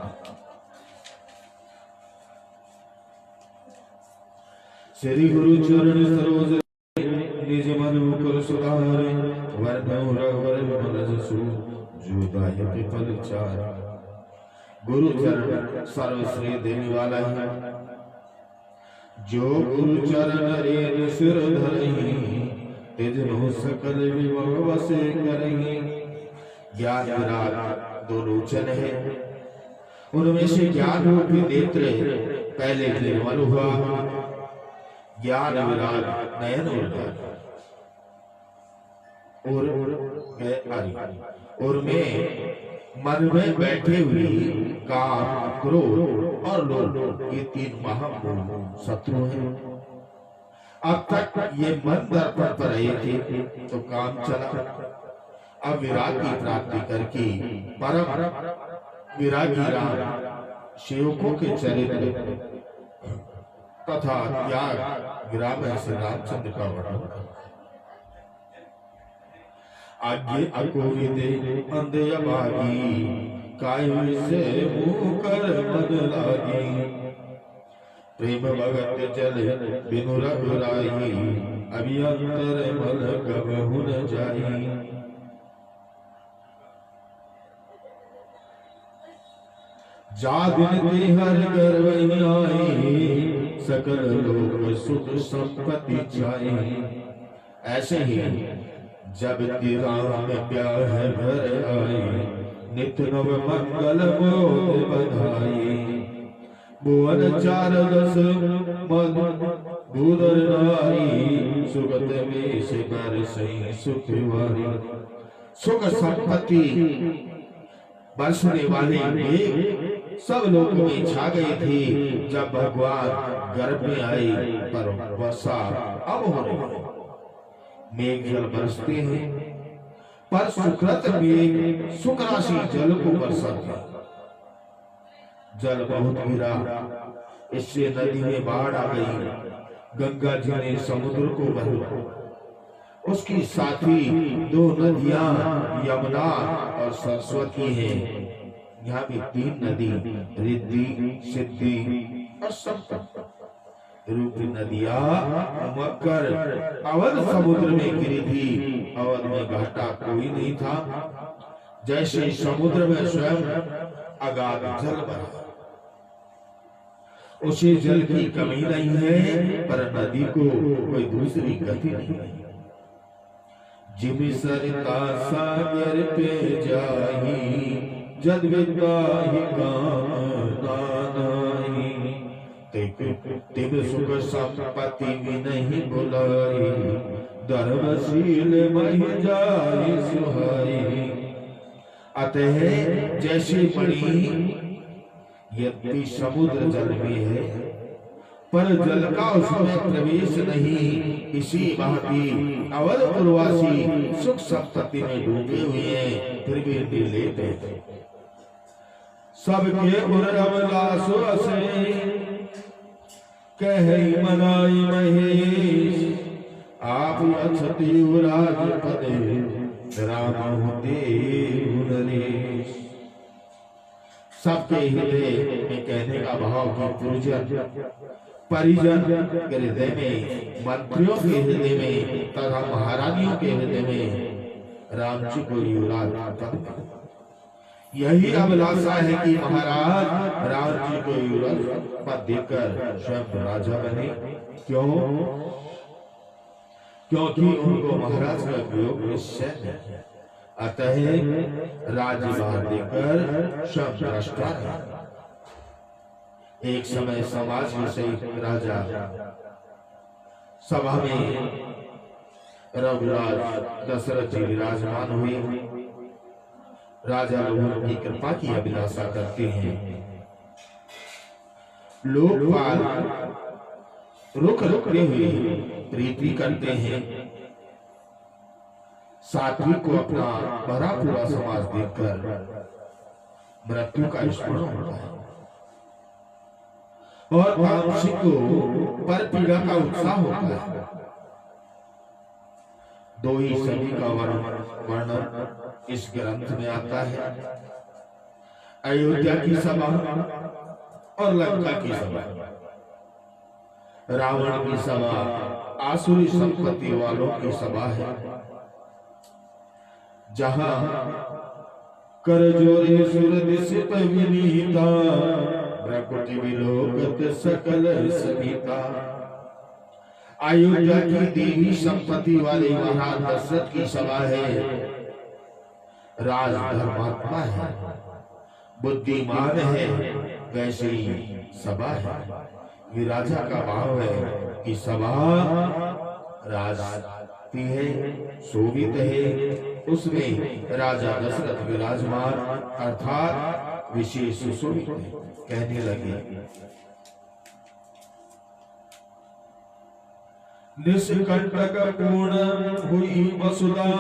श्री गुरु चरण सरोज निज मन मुकुर सुधारे, वरदहु रघुवर विमल जसु, जो दायक फल चार। गुरु चरण सर्वश्रेय देने वाला है, जो गुरु चरण रेन सिर धरहि, तिजनो सकल विभव वसे करहि। ज्ञान विराग दो लोचन है, उनमें से ज्ञान रूपी नेत्र पहले निर्मल हुआ, ज्ञान विराग नयन और में मन में बैठे हुए काम, क्रोध और लोभ, ये तीन महामूल शत्रु हैं। अब तक ये मन दर्पण पर रहे थे तो काम चला, अब विराग की प्राप्ति करके परम विरागी राम सेवकों के चरित्र तथा त्याग विराग से रामचंद्र का वर्णन। आज्ञे अकोरिते अंधे अभागी, कायु से मुँह कर मन लागी। प्रेम भगत जल बिनु रघुराई, अभियंतर मल कबहु न जाई। जा दिन ते हर गर्व आई, सकल लोक सुख संपत्ति चाहे। ऐसे ही जब तेरा में प्यार घर आए, नित नव मंगल मोद बधाई। भुवन चार दस मन भूदर नारी, सुगत में से कर सही सुखवारी। सुख संपत्ति बरसने वाले मेघ सब लोगों में छा गई थी जब भगवान गर्भ में आए, पर वर्षा अब हो रही। मेघ जल बरसते हैं, पर सुकृत मेघ सुख राशि जल को बरसाते। जल बहुत गिरा, इससे नदी में बाढ़ आ गई। गंगा जी ने समुद्र को बहा। उसकी साथी दो नदियां यमुना और सरस्वती हैं। यहाँ भी तीन नदी रिद्धि, सिद्धि और संपत्ति रूपी नदियां मकर अवध समुद्र में गिरी थी। अवध में घाटा कोई नहीं था। जैसे समुद्र में स्वयं अगाध जल बहा, उसे जल की कमी नहीं है, पर नदी को कोई दूसरी गति नहीं है। जिम सरिता सागर पे जाही, जद विदाई गानाई। तिब सुख संपत्ति भी नहीं बुलाई, धर्मशील महि जाय सुहाई। अतः जैसे मणि यद्यपि समुद्र जल में है, पर जल का उसमें प्रवेश नहीं, इसी भांति अवध पुरवासी सुख संपत्ति में डूबे हुए हैं, फिर भी निर्लेप हैं। सबके उर रमदास असे, कहे मनाई महेश। आप अछत युवराज पदे, राम देव नरेश। सबके हृदय में कहने का भाव कि पुरजन परिजन के हृदय में, मंत्रियों के हृदय में तथा महारानियों के हृदय में राम जी को युवराज। यही अभिलाषा है कि महाराज राम जी को युवराज पद देकर स्वयं राजा बने। क्यों? क्योंकि उनको महाराज का वियोग निश्चय है। अतः राज्यभार देकर स्वयं द्रष्टा है। एक समय समाज में सही राजा सभा में रघुराज दशरथ जी विराजमान हुए। राजा लोगों की कृपा की अभिलाषा करते हैं। लोकपाल रुक रुकते हुए प्रीति करते हैं। साध्वी को अपना भरा पूरा समाज देखकर मृत्यु का स्मरण होता है और तामसी को पर पीड़ा का उत्साह होता है। दो ही सभी का वर्णन इस ग्रंथ में आता है। अयोध्या की सभा और लंका की सभा। रावण की सभा आसुरी संपत्ति वालों की सभा है, जहां कर जोरे सुर दिसित विनीता, प्रकृति विलोकत सकल सविता। अयोध्या की देवी संपत्ति वाले महाराज दशरथ की सभा है। राज धर्मात्मा है, बुद्धिमान है, वैसे ही सभा है। ये राजा का भाव है कि सभा राजती है, शोभित है, उसमें राजा दशरथ विराजमान अर्थात विशेष सुशोभित है। कहने लगे निष्कंटक पूर्ण हुई वसुधा,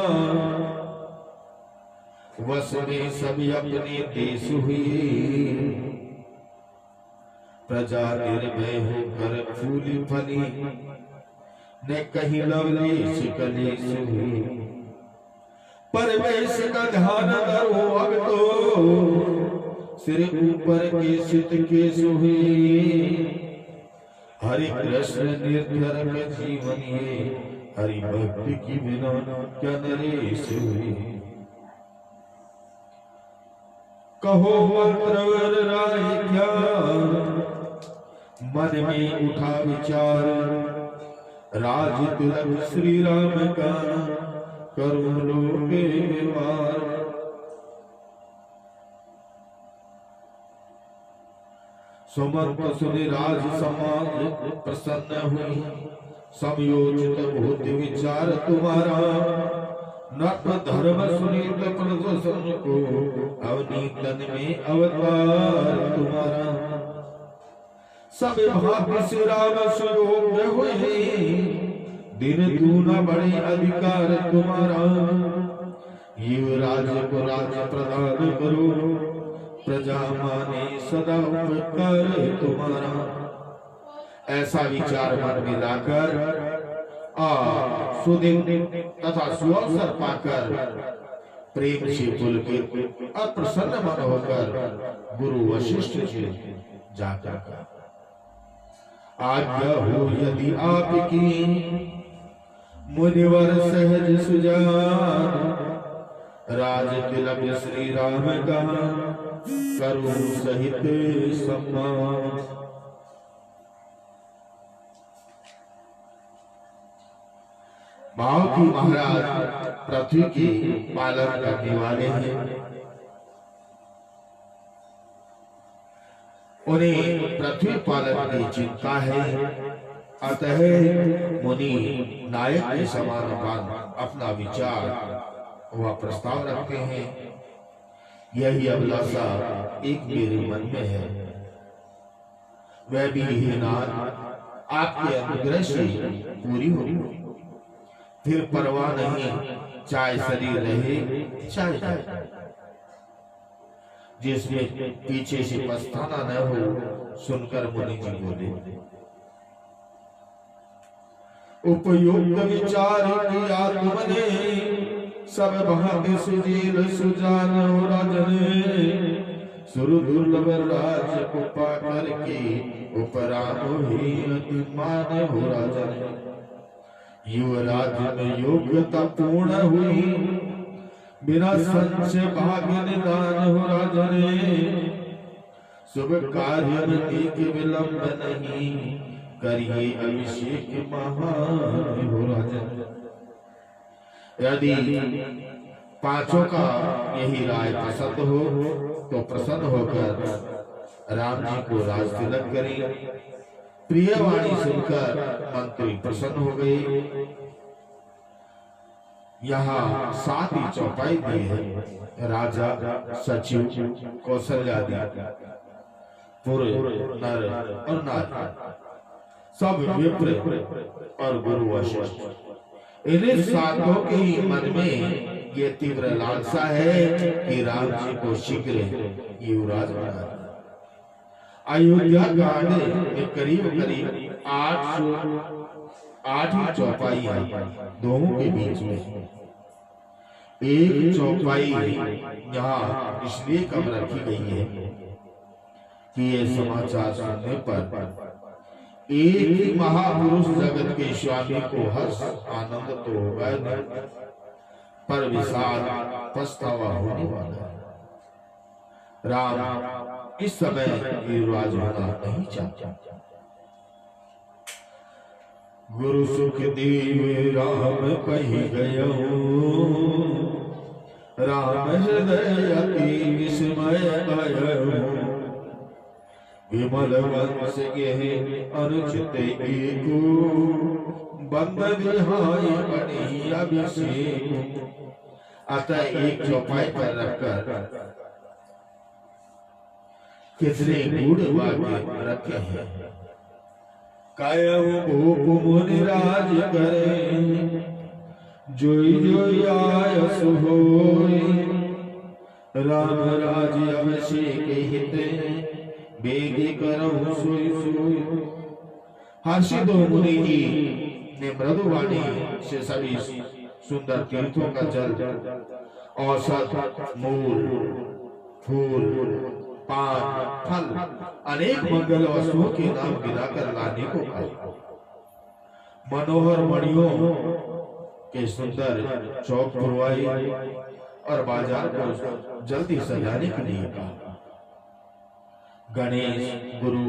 वस में सभी अपने देश हुई। प्रजा निर्भय होकर फूली फली, न कहीं लवलेश कलेश हुई। परवेश का ध्यान धरो अब तो, सिर ऊपर के सित के हुई। हरि कृष्ण निर्धर में जीवन ये, हरि भक्ति की बिना क्या नरेश हुई। कहो मंत्रवर राय क्या मन में उठा विचार, राज तिलक श्री राम का करुण लोके वार। सुमंत सुनि राज समाज प्रसन्न हुई, समयोचित बुद्धि विचार तुम्हारा। नट धर्म सुनीत प्रदर्शन को, अवनी तन में अवतार तुम्हारा। सब भाग्य से राम सुयोग्य हुए, दिन दूना बड़े अधिकार तुम्हारा। युवराज को राज प्रदान करो, प्रजा माने सदा उपकार तुम्हारा। ऐसा विचार मन में लाकर सुदिन तथा सुअवसर पाकर प्रेम से पुलकित और प्रसन्न मन होकर गुरु वशिष्ठ जी जाकर आज्ञा हो यदि आपकी, मुनिवर सहज सुजान। राज तिलक श्री राम का करुण सहित सम्मान। भाव की महाराज पृथ्वी के पालन करने वाले हैं, उन्हें पृथ्वी पालन की चिंता है। अतः मुनि नायक के समान अपना विचार व प्रस्ताव रखते हैं। यही अभिलाषा एक मेरे मन में है, वह भी हे नाथ आपके अनुग्रह से पूरी होगी। फिर परवाह नहीं, चाहे शरीर रहे चाहे जाए, जिसमें पीछे से पछताना न हो। सुनकर मुनि जी बोले, उपयुक्त विचार किया तुमने, सब भाग्य सुजील सुजान हो राजने। सुर दुर्लभ राज को पाकर के, उपराम ही अतिमान हो राजने। युवराज में योग्यता पूर्ण हुई, बिना संशय भाग्य निदान हो राजने। शुभ कार्य में एक विलंब नहीं, करिए अभिषेक महान हो राजन। यदि पांचों का यही राय पसंद हो तो प्रसन्न होकर राम जी को राज तिलक करें। प्रिय वाणी सुनकर मंत्री प्रसन्न हो गए। यहाँ 7 ही चौपाई दी है। राजा, सचिव, कौशल्यादि, पुरुष, नर और नारी, सब विप्र और गुरु वशिष्ठ। इन्हीं 7 के ही मन में ये तीव्र लालसा है कि राम जी को शीघ्र युवराज बना। अयोध्या कांड में करीब 8 ही चौपाई है दोनों के बीच में। एक चौपाई यहाँ इसलिए कम रखी गई है कि ये समाचार सुनने पर एक ही महापुरुष जगत के स्वामी को हर्ष आनंद तो होगा नहीं, पर विषाद पछतावा होने वाला है। राम इस समय युवराज होना नहीं चाहता। गुरु सुख देव राम कही गयो, राम हृदय अति विस्मय गयो। विमल वंश गेहे अनुचित एको, बंद विहाय बनी अभिषेक। अतः एक चौपाई पर रखकर कितने गूढ़ वाक्य रखे हैं। कायम भूप मुनि राज करे, जोई जोई आयस होई। राम राज अभिषेक हित, बेगी करहु सोई सोई। हर्षित मुनि जी ने मृदु वाणी से सभी सुंदर तीर्थों का जल, औषध, मूल, फूल, पान, फल, अनेक मंगल वस्तुओं के नाम गिनाकर लाने को कहा। मनोहर मणियों के सुंदर चौक पुरवाई और बाजार को जल्दी सजाने के लिए कहा। गणेश, गुरु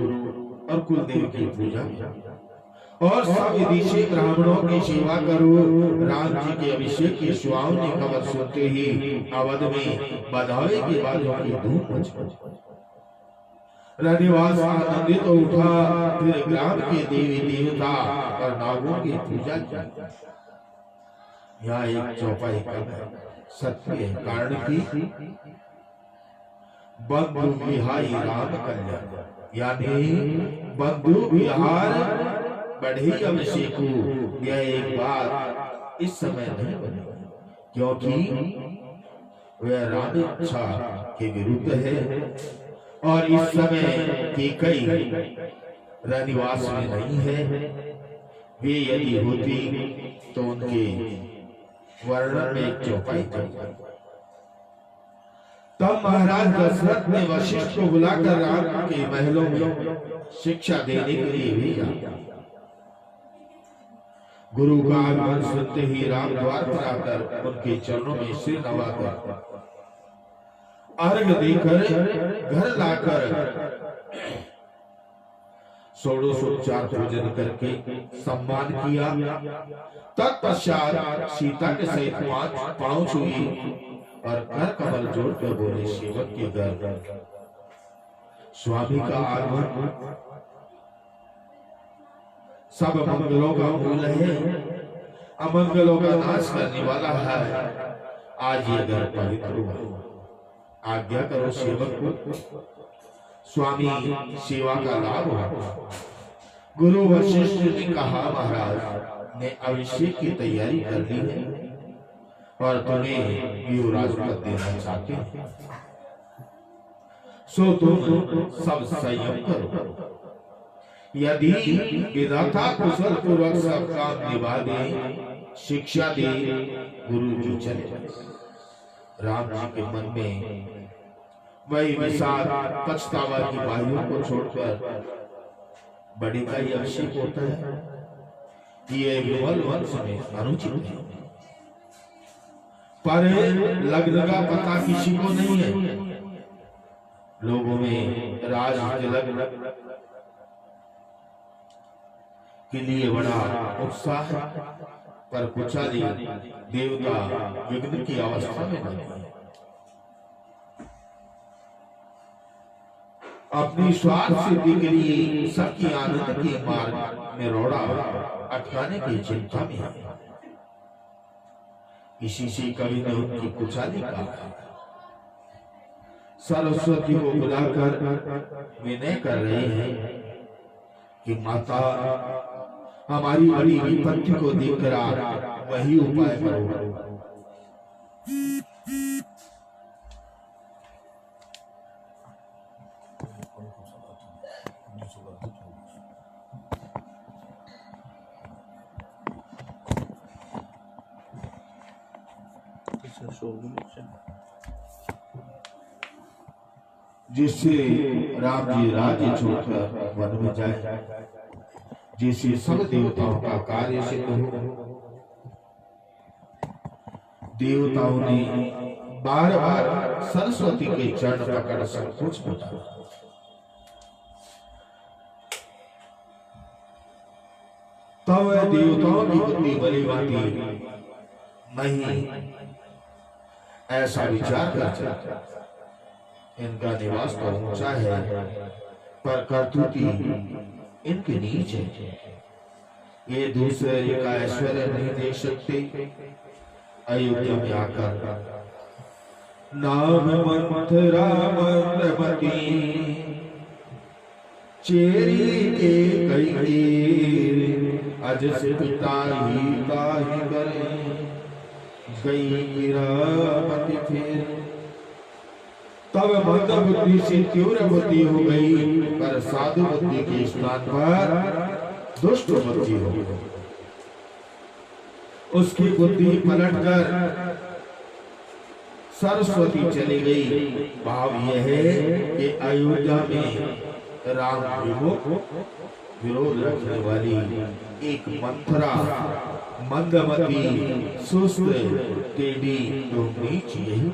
और कुलदेव की पूजा और सब विदेशी ब्राह्मणों की सेवा करो। राम जी के अभिषेक की सुहावनी खबर सुनते ही अवध में बधाई की बाजों की धूम मच गई। रनिवास आनंदित तो उठा, फिर ग्राम के देवी देवता और नागों की पूजा की। यहाँ एक चौपाई कर सत्य कारण की बंधु विहारी राम कल्याण, यानी बंधु विहार बढ़ी अभिषेकु। यह एक बात इस समय नहीं बनी, क्योंकि वह राम इच्छा के विरुद्ध है और इस समय की कई रनिवास में नहीं है। वे यदि होती तो उनके वर्णन में एक चौपाई चल। तब महाराज दशरथ ने वशिष्ठ को बुलाकर राम के महलों में शिक्षा देने के लिए भेजा। गुरु का आगमन सुनते ही राम द्वार पर आकर उनके चरणों में सिर नवाकर अर्घ देकर घर लाकर षोडशोपचार पूजन करके सम्मान किया। तत्पश्चात सीता के सहित पांव छुई और कर कमल जोड़कर बोले, सेवक के घर स्वामी का आगमन सब मंगलों का मूल है, अमंगलों का नाश करने वाला है। आज ये घर पवित्र हुआ, आज्ञा करो सेवक को स्वामी सेवा का लाभ हो। गुरु वशिष्ठ ने कहा, महाराज ने अभिषेक की तैयारी कर ली है और तुम्हें युवराज पद देना चाहते हैं, सो तुम सब संयम करो। यदि विधाता कुशल पूर्वक सब काम निभा दे, शिक्षा दे, गुरु जी चले। राम जी के मन में वही विषाद पछतावा की वायुओं को छोड़कर बड़ी का ही अभिषेक होता है। ये विमल वंश में अनुचित है, पर लग्न का पता किसी को नहीं है। लोगों में राज तिलक के लिए बड़ा उत्साह है, पर कुचाली देवता विघ्न की अवस्था में नहीं है। अपनी स्वार्थ सिद्धि के लिए सबकी आनंद के मार्ग में रोड़ा अटकाने की चिंता में है। इसी से कवि ने उनकी कुचाली कहा। सरस्वती को बुलाकर विनय कर रहे हैं कि माता, हमारी बड़ी विपत्ति को देखकर आप वही उपाय करो। जिससे राम जी राज्य छोड़कर वन में जाए, जिससे सब देवताओं का कार्य सिद्ध हो। देवताओं ने बार बार सरस्वती के चरण पकड़ सब कुछ पूछा। तब वह देवताओं की बुद्धि बली बाती नहीं, ऐसा विचार कर चला। इनका निवास तो ऊंचा है, पर करतूती इनके नीच है। ये दूसरे का ऐश्वर्य नहीं देख सकते। अयोध्या में आकर नाम मंथरा मंत्रमती, चेरी के कई अजस पिता ही ताहि करे, गई रामति फिर। तब मंद बुद्धि से तीव्र बुद्धि हो गई, पर साधु बुद्धि के स्थान पर दुष्ट बुद्धि हो गई। उसकी बुद्धि पलटकर सरस्वती चली गई। भाव यह है कि अयोध्या में राम विमुख विरोध रखने वाली एक मंथरा, मंदमती, सुस्त, टेढ़ी तो नीच यही।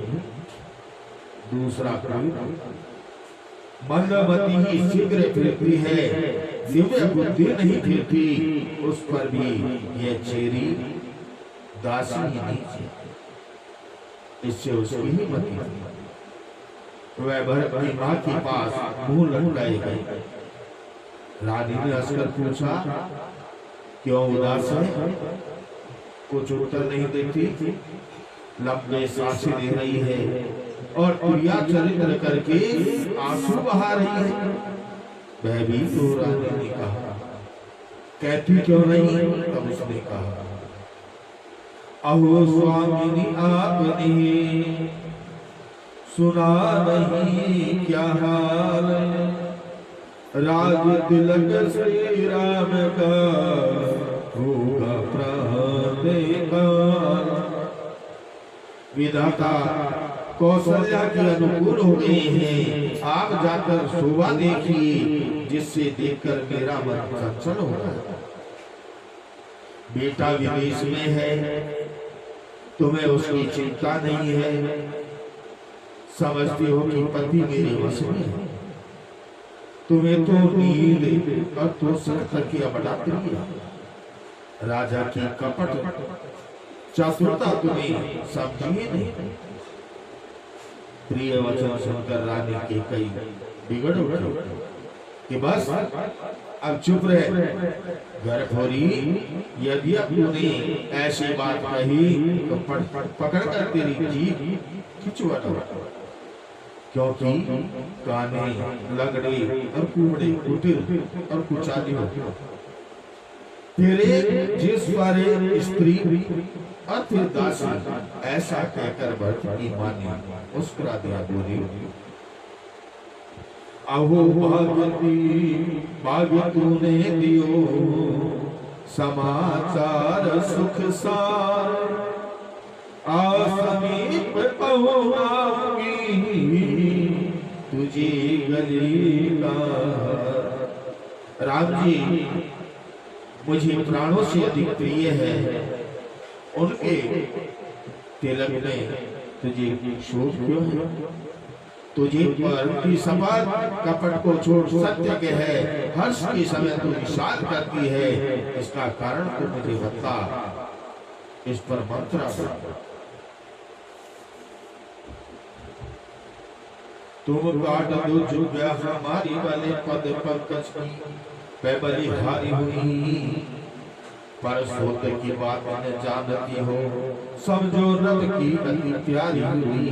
दूसरा कोई मंदमती ही शीघ्र फिरती है, दिव्य बुद्धि नहीं फिरती, उस पर भी यह चेरी दासी ही नीच है। इससे उसकी ही मति। वह भरत की माँ के पास मुंह लटकाए गए। रानी ने हंसकर पूछा, क्यों उदास है? कुछ उत्तर नहीं देती, लंबे सांसें ले रही है और प्रिया चरित्र करके आंसू बहा रही है। वह भी तो रानी ने कहा, कहती क्यों नहीं? तब उसने कहा, अहो स्वामिनी आपने सुना नहीं क्या हाल, राज तिलक श्री राम का होगा प्राण काल। विधाता कौशल्या के अनुकूल हो गए हैं, आप जाकर शोभा देखिए, जिससे देखकर मेरा मन चंचल हो रहा है। बेटा विदेश में है, तुम्हें उसकी चिंता नहीं है, समझती हो कि पति मेरे वश में है। तुम्हें तो नींद और तो सख्त किया बड़ा प्रिय। राजा की कपट चातुरता तुम्हें समझिए नहीं। प्रिय वचन सुनकर रानी के कई बिगड़ उठे कि बस अब चुप रहे। गर्भवती, यदि अब तूने ऐसी बात कही तो पकड़ कर तेरी जीभ खिंचवा दूंगा, क्योंकि काने, लगड़े और कुबड़े, कुटिल और कुचाली हो तेरे जिस बारे स्त्री और फिर दासी। ऐसा कहकर भरत की मां ने मुस्कुरा दिया, बोली, अहो भाग्य तूने दियो समाचार सुख सार, समीप पहुंचाऊंगी तुझे गली का। राम जी मुझे प्राणों से अधिक प्रिय है, उनके तिलक में तुझे शोक क्यों है? तुझे पर की शपथ कपट को छोड़ सत्य के है, हर्ष के समय तू निषाद करती है, इसका कारण तो मुझे बता। इस पर मंत्रा तुम काट दो जो हमारी वाले पद पंकज की पैबली हारी हुई, पर सोते की बात न जानती हो, समझो रब की अति प्यारी हुई।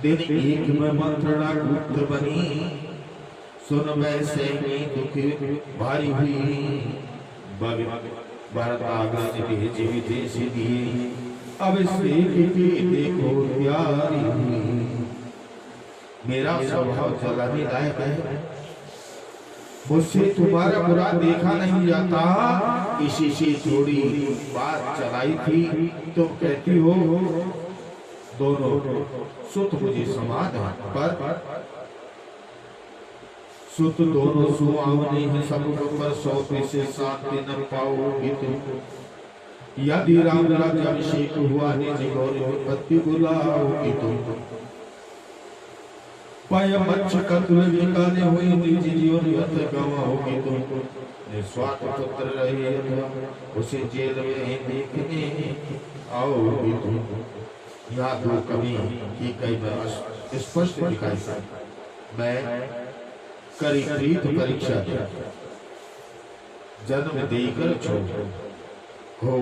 दिन एक में मंत्रणा गुप्त बनी, सुन मैं से दुख भारी हुई। भरत आग्रज भेजे विदेश दिए, अब से देखो प्यारी हुई। मेरा स्वभाव जलाने लायक है, मुझसे तुम्हारा बुरा देखा नहीं जाता, इसी से थोड़ी बात चलाई थी। तुम कहती हो दोनों सुत मुझे समान है, पर सुत दोनों सुहावने हैं, सब पर सौंपे से शांति न पाओगी तुम। यदि राम राज्य अभिषेक हुआ निज गौरी विपत्ति बुलाओगी तुम। पाया मच्छ कत्ल निकाले हुए निज जीवन व्यर्थ गवाओगी तुम। निस्वार्थ पुत्र रहे उसे जेल में देखने आओगी तुम। यहाँ दो कवि की कई बार स्पष्ट दिखाई। मैं करी प्रीत परीक्षा जन्म देकर छोड़ हो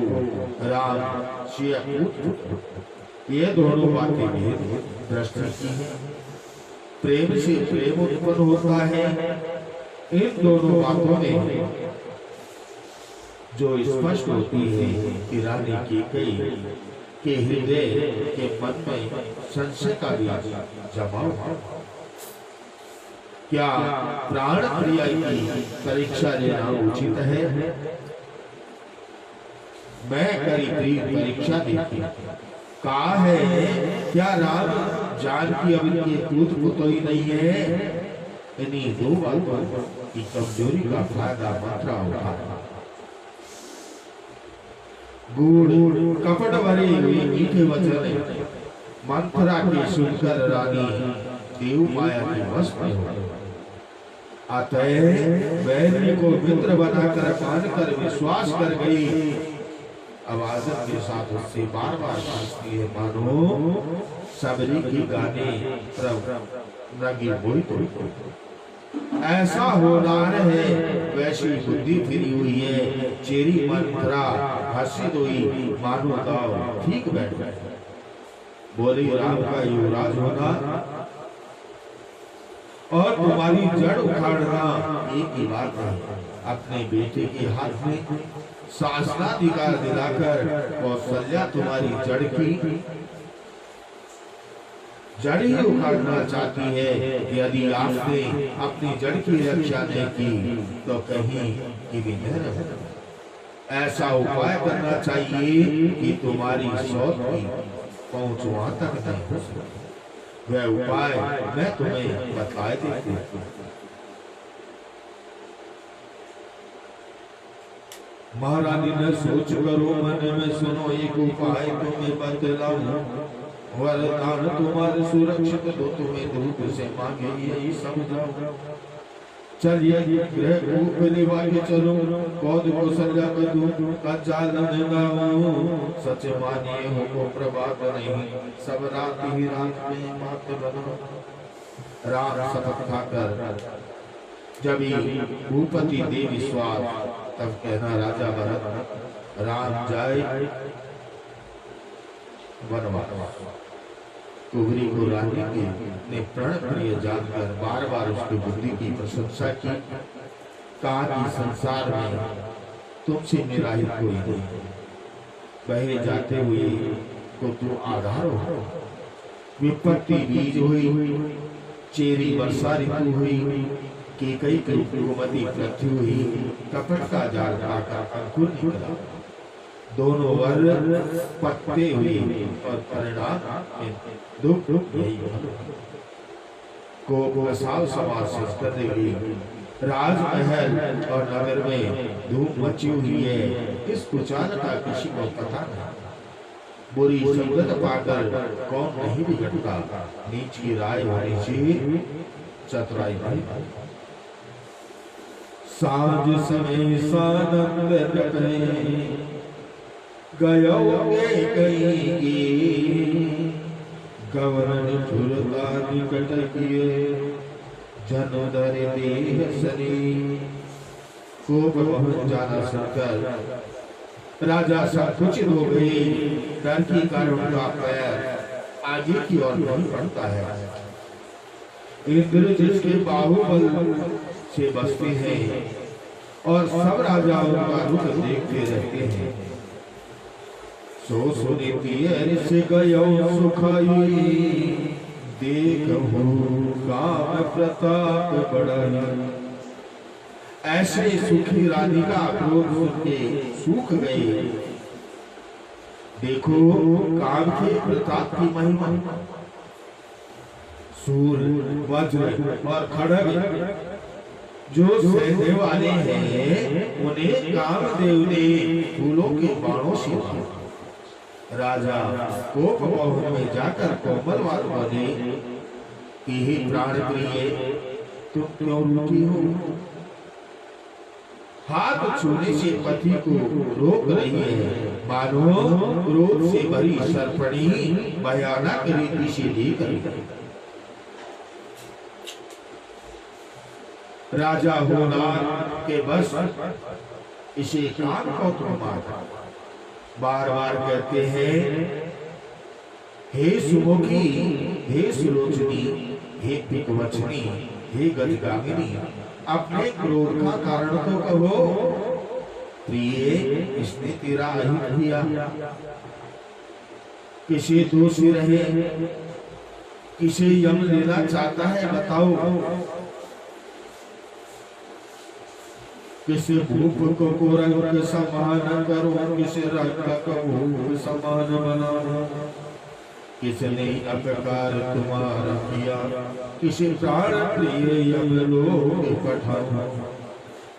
राम शिया पुत्र, ये दोनों बातें भेद दृष्टि की है। प्रेम से प्रेम उत्पन्न होता है। इन दोनों बातों में जो स्पष्ट होती है कि रानी की कई के हृदय के मन में संशय का भी जमाव। क्या प्राण प्रिया की परीक्षा लेना उचित है? मैं करी प्रीत परीक्षा देखी, कहा है क्या राम जानकी अब इनके पुत्र पुतोई नहीं है? इन्हीं दो बातों की कमजोरी का फायदा मंत्रा उठाता। गुड़ कपट भरे हुए मीठे वचन मंत्रा के सुनकर रानी देव माया की वश में हो गई। अतः वैरी को मित्र बनाकर मानकर विश्वास कर गई। अब आदत के साथ उससे बार बार पूछती है, मानो सबरी की गाने रंगी बोई तो ऐसा हो रहा है, वैसी बुद्धि फिरी हुई है। चेरी मंत्रा हंसी हुई, मानो दाव ठीक बैठ बैठे। बोली, राम का युवराज होना और तुम्हारी जड़ उखाड़ना एक ही बात है। अपने बेटे के हाथ में शासनाधिकार दिलाकर कौशल्या तुम्हारी जड़ की जड़ ही उखाड़ना चाहती है। यदि आपने अपनी जड़ की रक्षा नहीं की तो कहीं की भी न रहे। ऐसा उपाय करना चाहिए कि तुम्हारी सौत की पहुंच वहां तक नहीं हो सके। वह उपाय मैं तुम्हें बताए देती हूँ। महारानी ने सोच करो मन में, सुनो एक उपाय तुम्हें बतलाऊं। वरदान तुम्हारे सुरक्षित दो, तुम्हें दूत से मांगे यही समझाओ। चलिए ग्रह रूप निभाए चलो, पौध को सजा कर दूं कज्जाल न गाऊं। सच मानिए हो को प्रभात नहीं, सब रात ही रात में मात बनो। राम शपथ खाकर जब भूपति दे विश्वास, तब कहना राजा भरत, राम जाए वनवास। कुबरी को रानी के ने प्रण प्रिय जानकर बार बार उसकी बुद्धि की प्रशंसा की। कहा कि संसार में तुमसे मेरा ही कोई नहीं, बहे जाते हुए को तू आधार हो। विपत्ति बीज हुई, चेरी वर्षा ऋतु हुई, केकई की कुमति पृथ्वी हुई, कपट का जाल खाकर अंकुर निकला। दोनों वर्ग पत्ते हुए और परिणाम दुख यही को साल समाज से कर देगी। राजमहल और नगर में धूम मची हुई है, इस कुचाल का किसी को पता नहीं। बुरी संगत पाकर कौन नहीं बिगड़ता, नीच की राय होने से चतुराई नहीं। सांझ समय सानंद रखने गयोगे कहीं गवर्न झुलता निकट किए, जनोदर देह सनी। कोप पहुंच जाना सुनकर राजा संकुचित हो गए। डर के कारण उनका पैर आगे की ओर नहीं बढ़ता है। इंद्र जिसके बाहुबल से बसते हैं और सब राजाओं का रुख देखते रहते हैं। सो सुनीति से गयो सुखाई, देखो काम प्रताप बढ़ाई। ऐसे सुखी रानी का क्रोध सुन के सूख गए। देखो काम के प्रताप की महिमा। सूर्य वज्र और खड़ग जो सहने वाले हैं, उन्हें कामदेव ने फूलों के बाणों से मारा। राजा कोप बहु में जाकर कोमल बात बोले कि हे प्राण प्रिय, तुम क्यों रूठी हो? हाथ छूने से पति को रोक रही है, मानो क्रोध से भरी सर्पणी भयानक रीति से देख रही है। राजा होनार के बस इसे काम को तुम मारा। बार बार कहते हैं, हे सुमुखी, हे सुलोचनी, हे पिकवचनी, हे गजगामिनी, अपने क्रोध का कारण तो कहो। प्रिय, इसने तेरा अहित किया, किसे दोषी रहे, किसे यम लेना चाहता है, बताओ। किसे भूप को रंग के समान करो, किसे रंग को भूप समान बनाओ। किसने अपकार तुम्हारा किया, किसी प्राण प्रिय यमलोक पठाओ।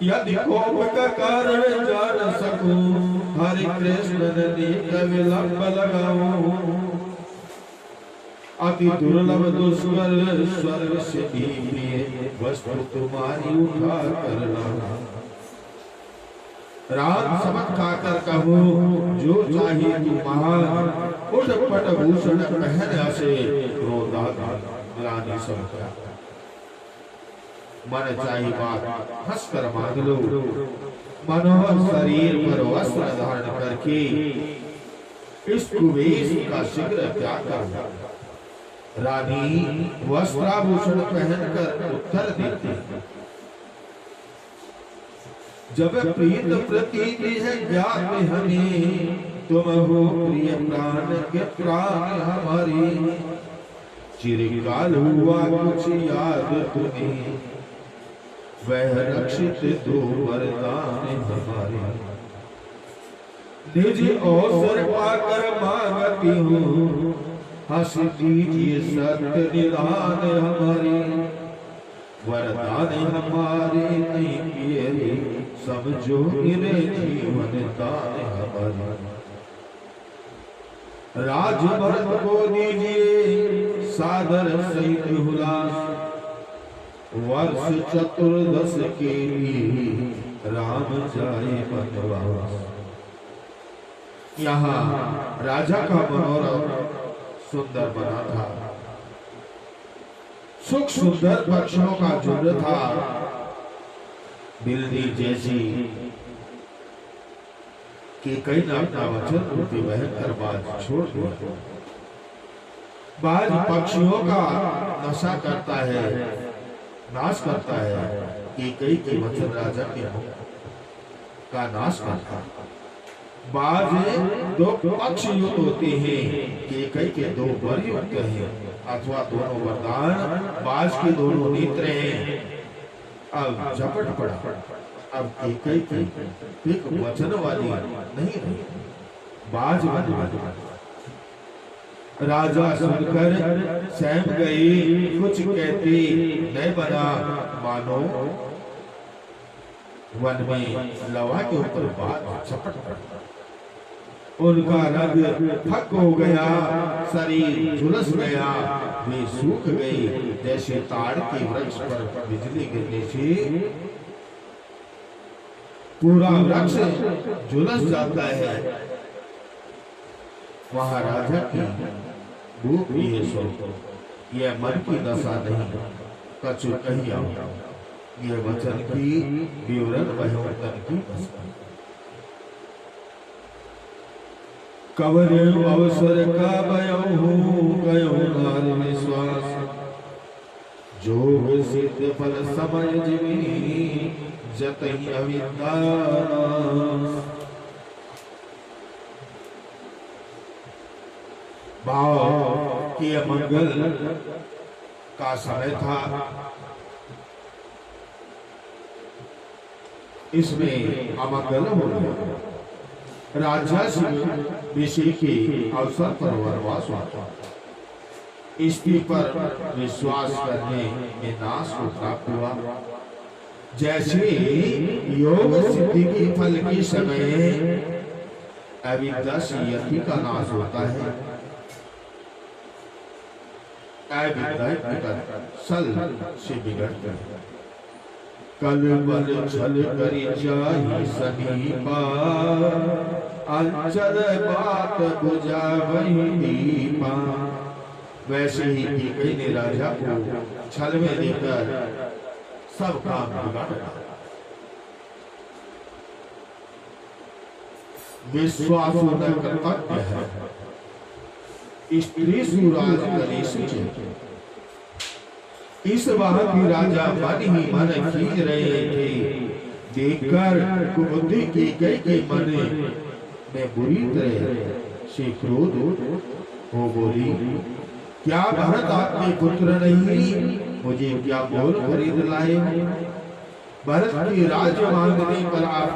यदि कोप का कारण जान सकूं, हरि कृष्ण ने विलंब लगाओ। अति दुर्लभ दुष्कर स्वर्ग से भी प्रिय वस्तु तुम्हारी उठा कर लाऊं। राम समझ खाकर कहो जो चाहिए तू महान, उठ पट भूषण पहन हसे क्रोधा ग्लानि सब क्या। मन चाही बात हंस कर मांग लो, मनोहर शरीर पर वस्त्र धारण करके इस कुवेश का शीघ्र त्याग कर। रानी वस्त्राभूषण पहनकर उत्तर देती, जब प्रीत प्रतीति है ज्ञात हमें, तुम हो प्रिय प्राण के प्राण हमारे। चिरकाल हुआ कुछ याद तुम्हें, वह रक्षित दो वरदान हमारे। निज अवसर पाकर मांगती हूँ, हंस दीजिए सत्य निदान हमारे। वरदान हमारे नहीं किए, समझो गिरे जीवन दान हमारे। राजभरत को दीजिए सादर सहित हुलास, वर्ष चतुर्दश के लिए राम जाए वनवास। यहाँ राजा का मनोरथ सुंदर बना था, सुख सुंदर पक्षियों का झुंड था। बिल्ली जैसी कि कई ने अपना वचन रूपी भयंकर बात छोड़ दिया। बाज पक्षियों का नशा करता है, नाश करता है, कि कई के वचन राजा के मुख का नाश करता है। बाज दो पक्ष युक्त होते हैं, कि कई के दो वर युक्त हैं, अथवा दोनों वरदान बाज के दोनों नेत्र हैं। अब झपट पड़ा, अब कई एक वचन वाली नहीं रही, बाज बन वाली। राजा सुनकर सहम गए, कुछ कहते नहीं बना, मानो वन में लवा के ऊपर बाज झपट पड़ा। उनका रंग फक हो गया, शरीर झुलस गया, वे सूख गए जैसे ताड़ के वृक्ष पर बिजली गिरने से पूरा वृक्ष झुलस जाता है। वहां राजा की भूख भी है सो, यह मन की दशा नहीं, कछु कही आओ, यह वचन की विवरण वह वचन की दशा। कवर अवसर का बयहू गयो नार विश्वास, जोग सिद्ध फल समय जीवी जतहि अविद्यानाश। भाव कि मंगल का समय था, इसमें अमंगल हो गया। राज्याभिषेक के अवसर पर वनवास हुआ, स्त्री पर विश्वास करने में नाश को प्राप्त हुआ। जैसे योग सिद्धि के फल के समय अविद्या से यति का नाश होता है, अविद्या सल से बिगड़ता है। कल बल छल करी जाहि सनीपा, अंचल बात बुझावहि दीपा। वैसे ही कई ने राजा को छल में लेकर सब काम बिगाड़ा। विश्वास न कर्तव्य है, स्त्री सुराज करे सुचित। इस बात भी राजा मन ही मन खींच रहे थे, देखकर कुबुद्धि की गई के मन में बुरी तरह से क्रोध हो बोली, क्या भरत आपके पुत्र नहीं, मुझे क्या बोल खरीद लाए? भरत की राज्य मांगने पर आप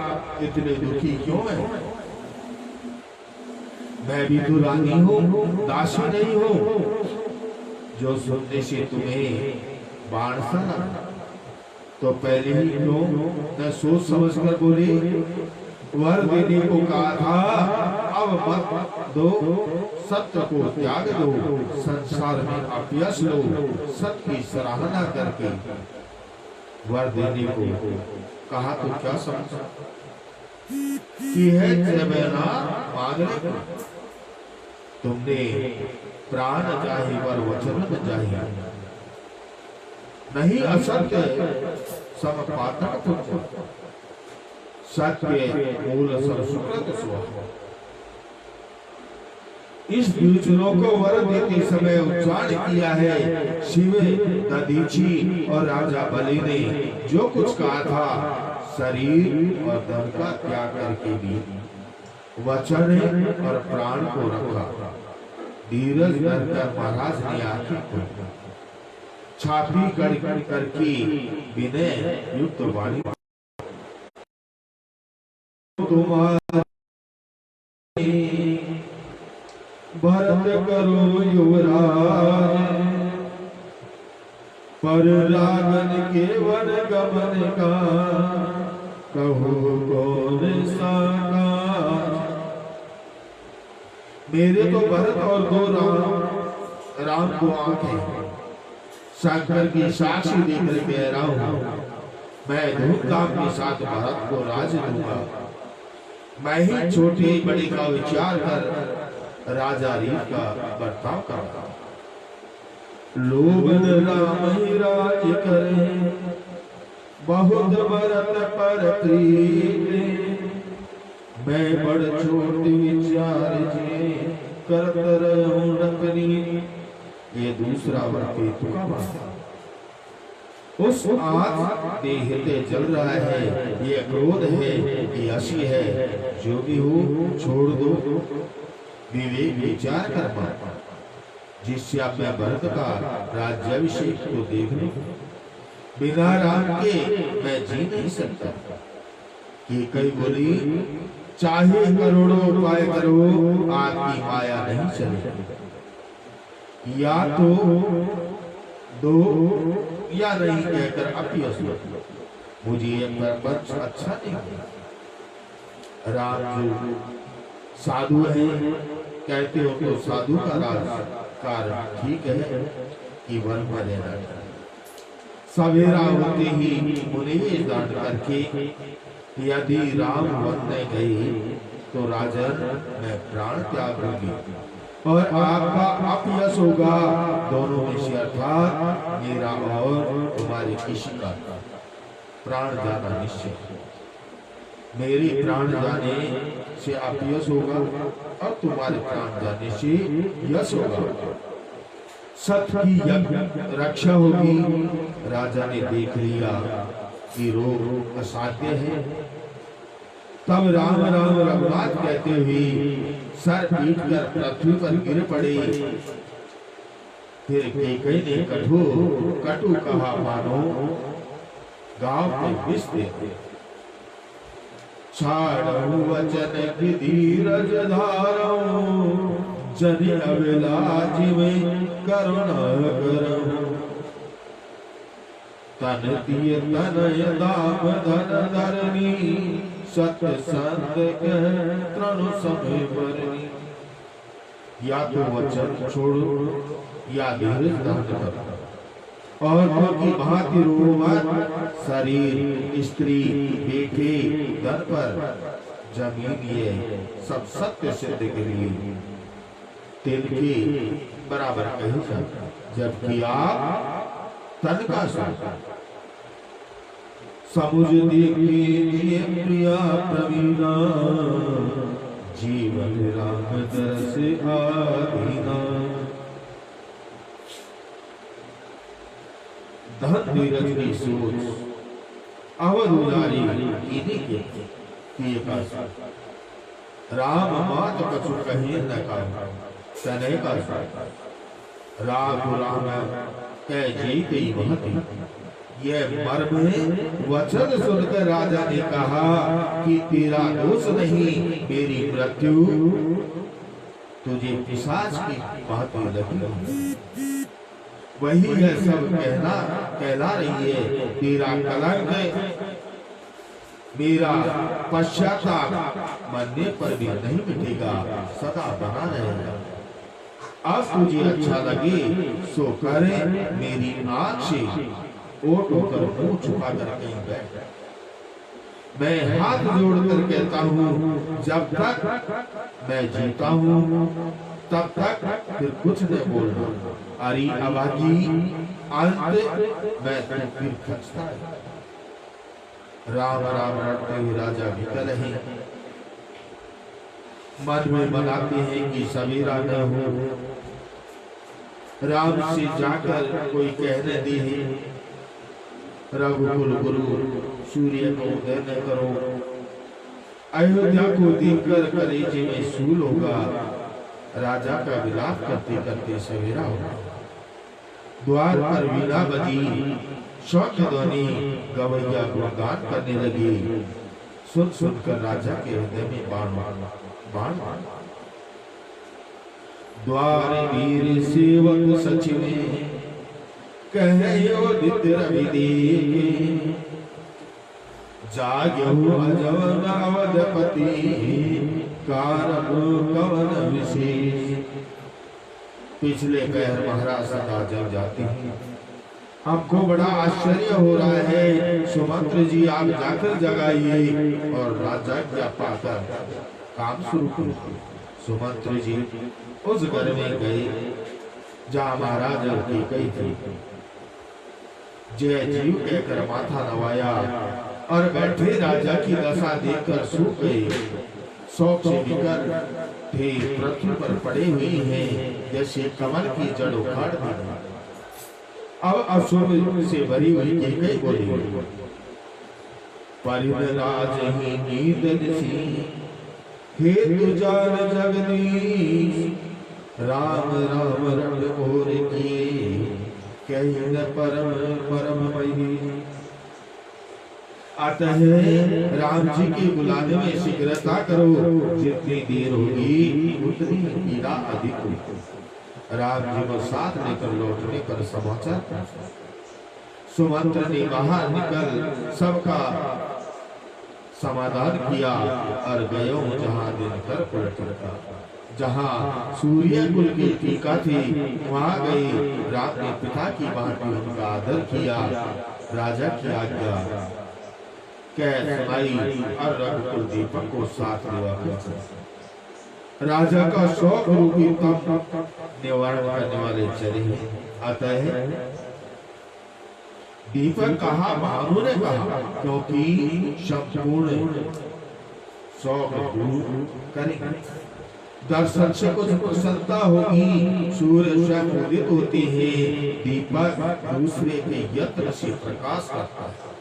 इतने दुखी क्यों हैं? मैं भी तो रानी हूँ, दासी नहीं हूँ। जो सुनने से तुम्हें बाण सा लगा, तो पहले ही क्यों न सोच समझ कर बोले। वर देने को कहा था, अब मत दो, सत्य को त्याग दो, संसार में अपयश लो, सत्य की सराहना करके। वर देने को कहा तो क्या समझा कि है जबना मांगने को। तुमने प्राण चाहे वर वचन न चाहिए, नहीं असत्य समपातक तुम, सत्य मूल सब सुकृत स्व। इस द्विजनों को वर देते समय उच्चारण किया है शिव, दधीची और राजा बलि ने जो कुछ कहा था, शरीर और धन का त्याग करके भी वचन और प्राण को रखा। धीरज धरकर महाराज ने आंखें खोली, छाती करके विनय युक्त वाणी, तुम्हारे भरत करो युवराज, पर रागन के वन गमन का कहो कौन साका। मेरे तो भरत और दो राम को आंखें, शंकर की साक्षी देकर कह रहा हूं, मैं धूमधाम के साथ भरत को राज दूंगा। मैं ही छोटे बड़े का विचार कर राजा रीत का बर्ताव करता। लोग राम ही राज करे, बहुत भरत पर प्रीत। मैं बड़ छोट विचार जे करत रहूं अपनी। ये दूसरा वर्ग का बात, उस आग देहते जल रहा है, ये क्रोध है, ये हंसी है, जो भी हो छोड़ दो, विवेक विचार कर पाता, जिससे अपने भरत का राज्याभिषेक को देख लो। बिना राम के मैं जी नहीं सकता। कि कई बोली, चाहे करोड़ों उपाय करो, आपकी माया नहीं चलेगी। या तो दो या नहीं कहकर अपयश लो। मुझे ये प्रपंच अच्छा नहीं लगा। राम जो साधु है कहते हो तो साधु का राज कारण ठीक है कि वन में रहना चाहिए। सवेरा होते ही मुनि डांट करके, यदि राम वन में गए तो राजन मैं प्राण त्याग दूंगी और आपका अपयश होगा। दोनों में से अर्थात मेरा और तुम्हारे किसी का प्राण जाना निश्चित। मेरी प्राण जाने से अपयश होगा और तुम्हारे प्राण जाने से यश होगा। सत्य की रक्षा होगी। राजा ने देख लिया कि रोग असाध्य है, तब राम राम रघुनाथ कहते हुए सर पीट कर पृथ्वी पर गिर पड़े। फिर कैकेयी ने कटु कहा, मानो गांव में विष देते। छाड़ू वचन की धीरज धारो, जनि अविलाज में करुणा करो। तन दिए तनय दाम धन धरनी, सत्य संत कह तृण समय मरनी। या तो वचन छोड़ो या धीरज धारण करो। और की भांति रोमन शरीर, स्त्री, बेटे, धन पर जमीन, ये सब सत्य सिद्ध के लिए तिल के बराबर कहे जाता, जबकि आप तन का समुझ देखिए प्रिया प्रवीणा, जीवन राम दरस आधीना। धन धीरज की सोच अवध उदारी इन्हीं के पास। राम मात कछु कहे न का तने का राम राम कह जीते ही महती। यह मर्म वचन सुनकर राजा ने कहा कि तेरा दोष नहीं, मेरी मृत्यु तुझे पिशाच की बातें लगी, वही है सब कहला रही है। तेरा कलंक, मेरा पश्चाताप मरने पर भी नहीं मिटेगा, सदा बना रहेगा। अब तुझे अच्छा लगे सो करे, मेरी आंख से ओट होकर मुंह छुपा कर कहीं बैठ। मैं हाथ जोड़कर कहता हूँ, जब तक मैं जीता हूँ तब तक फिर कुछ नहीं बोलना। अरे अभागी, अंत मैं तो फिर खचता है। राम राम रटते हुए राजा निकल रहे, मन में बनाते हैं कि सवेरा न हो, राम से जाकर कोई कहने दे, रघुकुल गुरु सूर्य को उदय न करो, अयोध्या को देखकर कलेजे में सूल होगा। राजा का विलाप करते करते सवेरा होगा। द्वार पर वीणा बजी, शौक ध्वनि, गवैया गुणगान करने लगी। सुन सुनकर राजा के हृदय में बाण बाण द्वार वीर सेवक सचिव कहो नित्य रवि देखे, जाग्यो अजवन अवधपति कारण कवन विशेष। पिछले पैर महाराज सदा जग जाती हैं, हमको बड़ा आश्चर्य हो रहा है। सुमंत्र जी आप जाकर जगाइए और राजा क्या पाकर काम शुरू करो। सुमंत्र जी उस घर में गए जहाँ महाराज की कही थी। जय जीव कहकर माथा नवाया और बैठे राजा की दशा देखकर सूख गए। शौक से बिकर थे पृथ्वी पर पड़े हुए हैं, जैसे कमल की जड़ उखाड़ दी। अब अशुभ से भरी हुई कई बोली, परिवराज ही नींद सी, हे तुजान जगदीश, राम राम रण और किए, कहीं न परम परम मही। अतः राम जी के बुलाने में शीघ्रता करो, जितनी देर होगी उतनी पीड़ा अधिक होगी। राम जी को साथ लेकर लौटने पर समाचार सुमंत्र ने बाहर निकल सबका समाधान किया और गयो जहाँ दिनकर पलट था। जहाँ सूर्य कुल की टीका थी वहाँ गए। राम ने पिता की भांति उनका आदर किया। राजा की आज्ञा कह सुनाई और रघुकुल दीपक को साथ लेवा। राजा का शौक रूपी तप निवारण करने वाले चले। अतः दीपक कहा, भानु ने कहा, क्योंकि संपूर्ण शौक दूर करेंगे। दर्शन से कुछ प्रसन्नता होगी। सूर्य स्वयं उदित होते हैं, दीपक दूसरे के यत्न से प्रकाश करता है।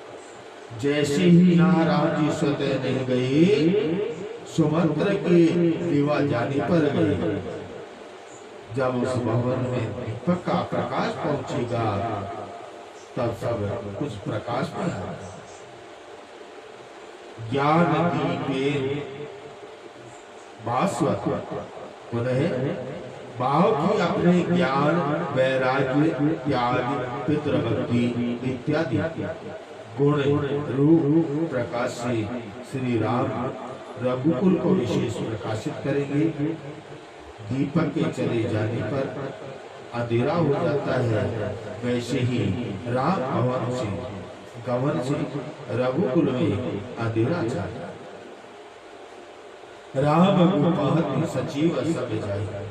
जैसे ही नारायण जी स्वतः नहीं गए, सुमंत्र के विवाह जाने पर गए। जब उस भवन में दीपक का प्रकाश पहुंचेगा तब सब कुछ प्रकाश पाएगा। ज्ञान दीपे भास्वत, पुनः भाव की अपने ज्ञान, वैराग्य, त्याग, पितृभक्ति इत्यादि गुण रूप प्रकाश से श्री राम रघुकुल को विशेष प्रकाशित करेंगे। दीपक के चले जाने पर अंधेरा हो जाता है, वैसे ही राम भवन से गवन से रघुकुल में अंधेरा छाया। राम गुवाहाटी सचिव सब जाए।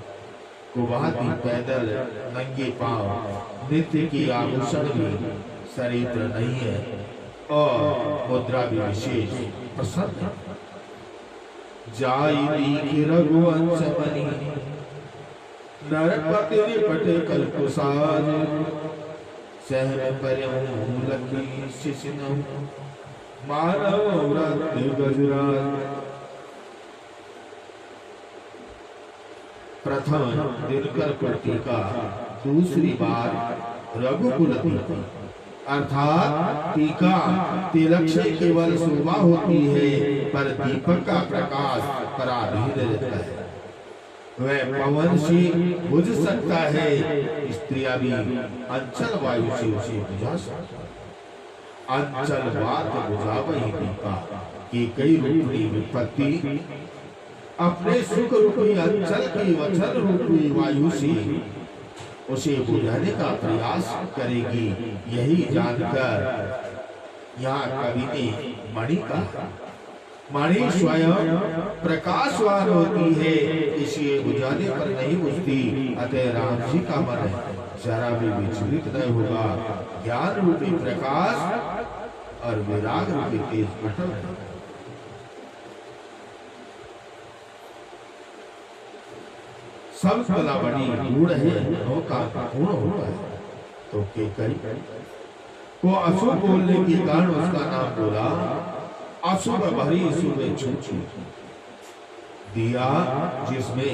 गुवाहाटी पैदल नंगे पांव, नित्य की आभूषण भी शरीर नहीं है और मुद्रा भी विशेष प्रसन्न। जाई रघुवंश बनी, नरपति पटे कल्पसाज, सहम परम लकी शिशिनौ, मानव व्रत गजराज। प्रथम दिनकर पर टीका, दूसरी बार रघुकुल टीका। अर्थात टीका तिलक से केवल शोभा होती है, पर दीपक का प्रकाश पराधीन रहता है। वह पवन से बुझ सकता है, स्त्रियां भी अंचल वायु से उसे बुझा सकता है। अंचल बात बुझावही दीपा कि कई रूपी विपत्ति अपने सुख रूपी अंचल की वचन रूपी वायु से उसे बुझाने का प्रयास करेगी। यही जानकर यहाँ कवि ने मणि का, मणि स्वयं प्रकाशवान होती है, इसलिए बुझाने पर नहीं बुझती। अतः राम जी का मन जरा भी विचलित नहीं होगा। ज्ञान रूपी प्रकाश और विराग रूपी तेज अटल है। सब कलावणी गूढ़ है, का पूर्ण होता है। तो केकई को अशुभ बोलने के कारण उसका नाम बोला अशुभ भरी शुभ छूछू। दिया जिसमें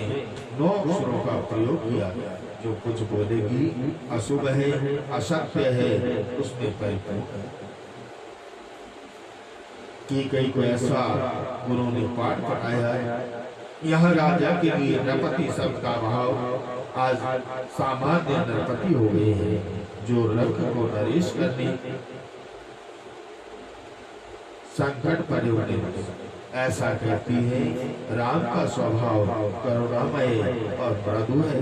9 अक्षरों का प्रयोग किया गया, जो कुछ बोलेगी अशुभ है, असत्य है, उसमें परिपूर्ण है। केकई को ऐसा गुरु ने पाठ पढ़ाया है। यह राजा के लिए नरपति शब्द का भाव आज सामान्य नरपति हो गए हैं, जो रख को नरेश करने संकट पड़े होने ऐसा कहती है। राम का स्वभाव करुणामय और मृदु है।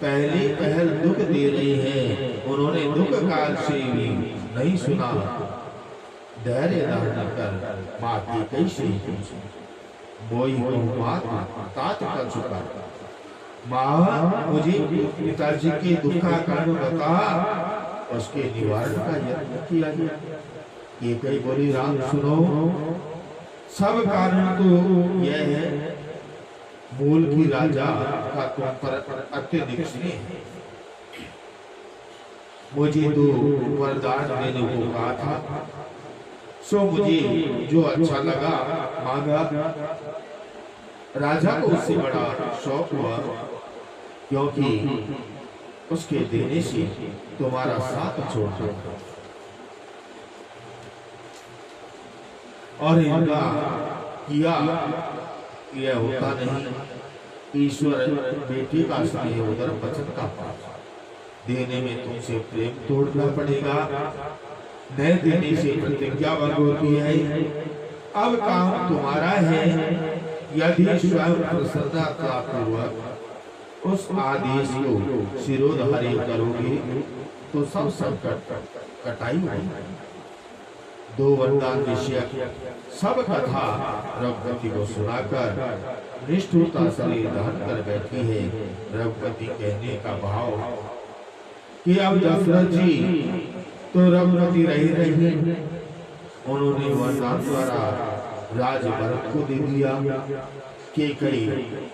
पहली पहल दुख दे रही है, उन्होंने दुख काल से भी नहीं सुना। धैर्य धारण कर माती कैसे बोई मात तात कर चुका। माँ मुझे पिताजी के दुख का कारण बता, उसके निवारण का यत्न किया गया। ये कई बोली राम सुनो, सब कारण तो यह है मूल की राजा का तुम पर अत्यधिक स्नेह है। मुझे तो वरदान देने को कहा था, सो मुझे जो अच्छा लगा मांगा। राजा को उससे बड़ा शौक हुआ, क्योंकि उसके देने से तुम्हारा साथ छोड़ता था। और इनका किया यह होता नहीं। ईश्वर बेटी का स्नेह उधर वचन का पास देने में तुमसे प्रेम तोड़ना पड़ेगा। न देने से प्रतिज्ञा भंग होती है। अब काम तुम्हारा है, यदि स्वयं प्रसन्नता पूर्वक उस आदेश को शिरोधार्य करोगे तो सब संकट कटाई होगी। 2 वरदान विषयक सब कथा रघुपति को सुनाकर निष्ठुरता शरीर धारण कर बैठी है। रघुपति कहने का भाव कि अब दशरथ जी तो रघुपति रहे। उन्होंने वरदान द्वारा राज भरत को दे दिया। केकई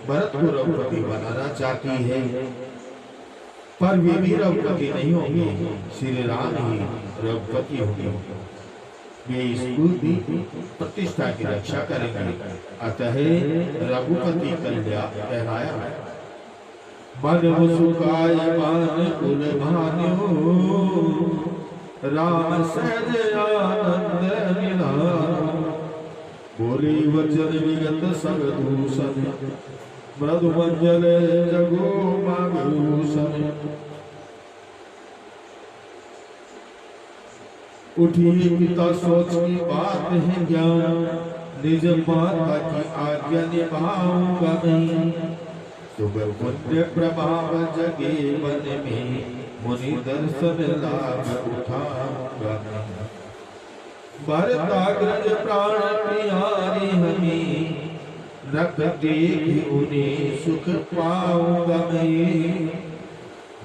भरत को रघुपति बनाना चाहती है, पर वे भी रघुपति नहीं होंगे, श्री राम ही रघुपति होंगे। वे इस कुल प्रतिष्ठा की रक्षा करेंगे। अतः रघुपति कन्या कहलाया। मन सुखाय मान कुल भान्यो, राम सहज आनंद मिला। बोली वचन विगत सब दूषण, मृदु मंजल जगो माभूषण। उठिए पिता सोच की बात है ज्ञान, निज माता की आज्ञा निभाऊंगा मैं। शुभ पुण्य प्रभाव जगे मन में, मुनि दर्शन लाभ उठाऊंगा मैं। भरताग्रज प्राण प्यारे हमें, रख देख उन्हें सुख पाऊंगा मैं।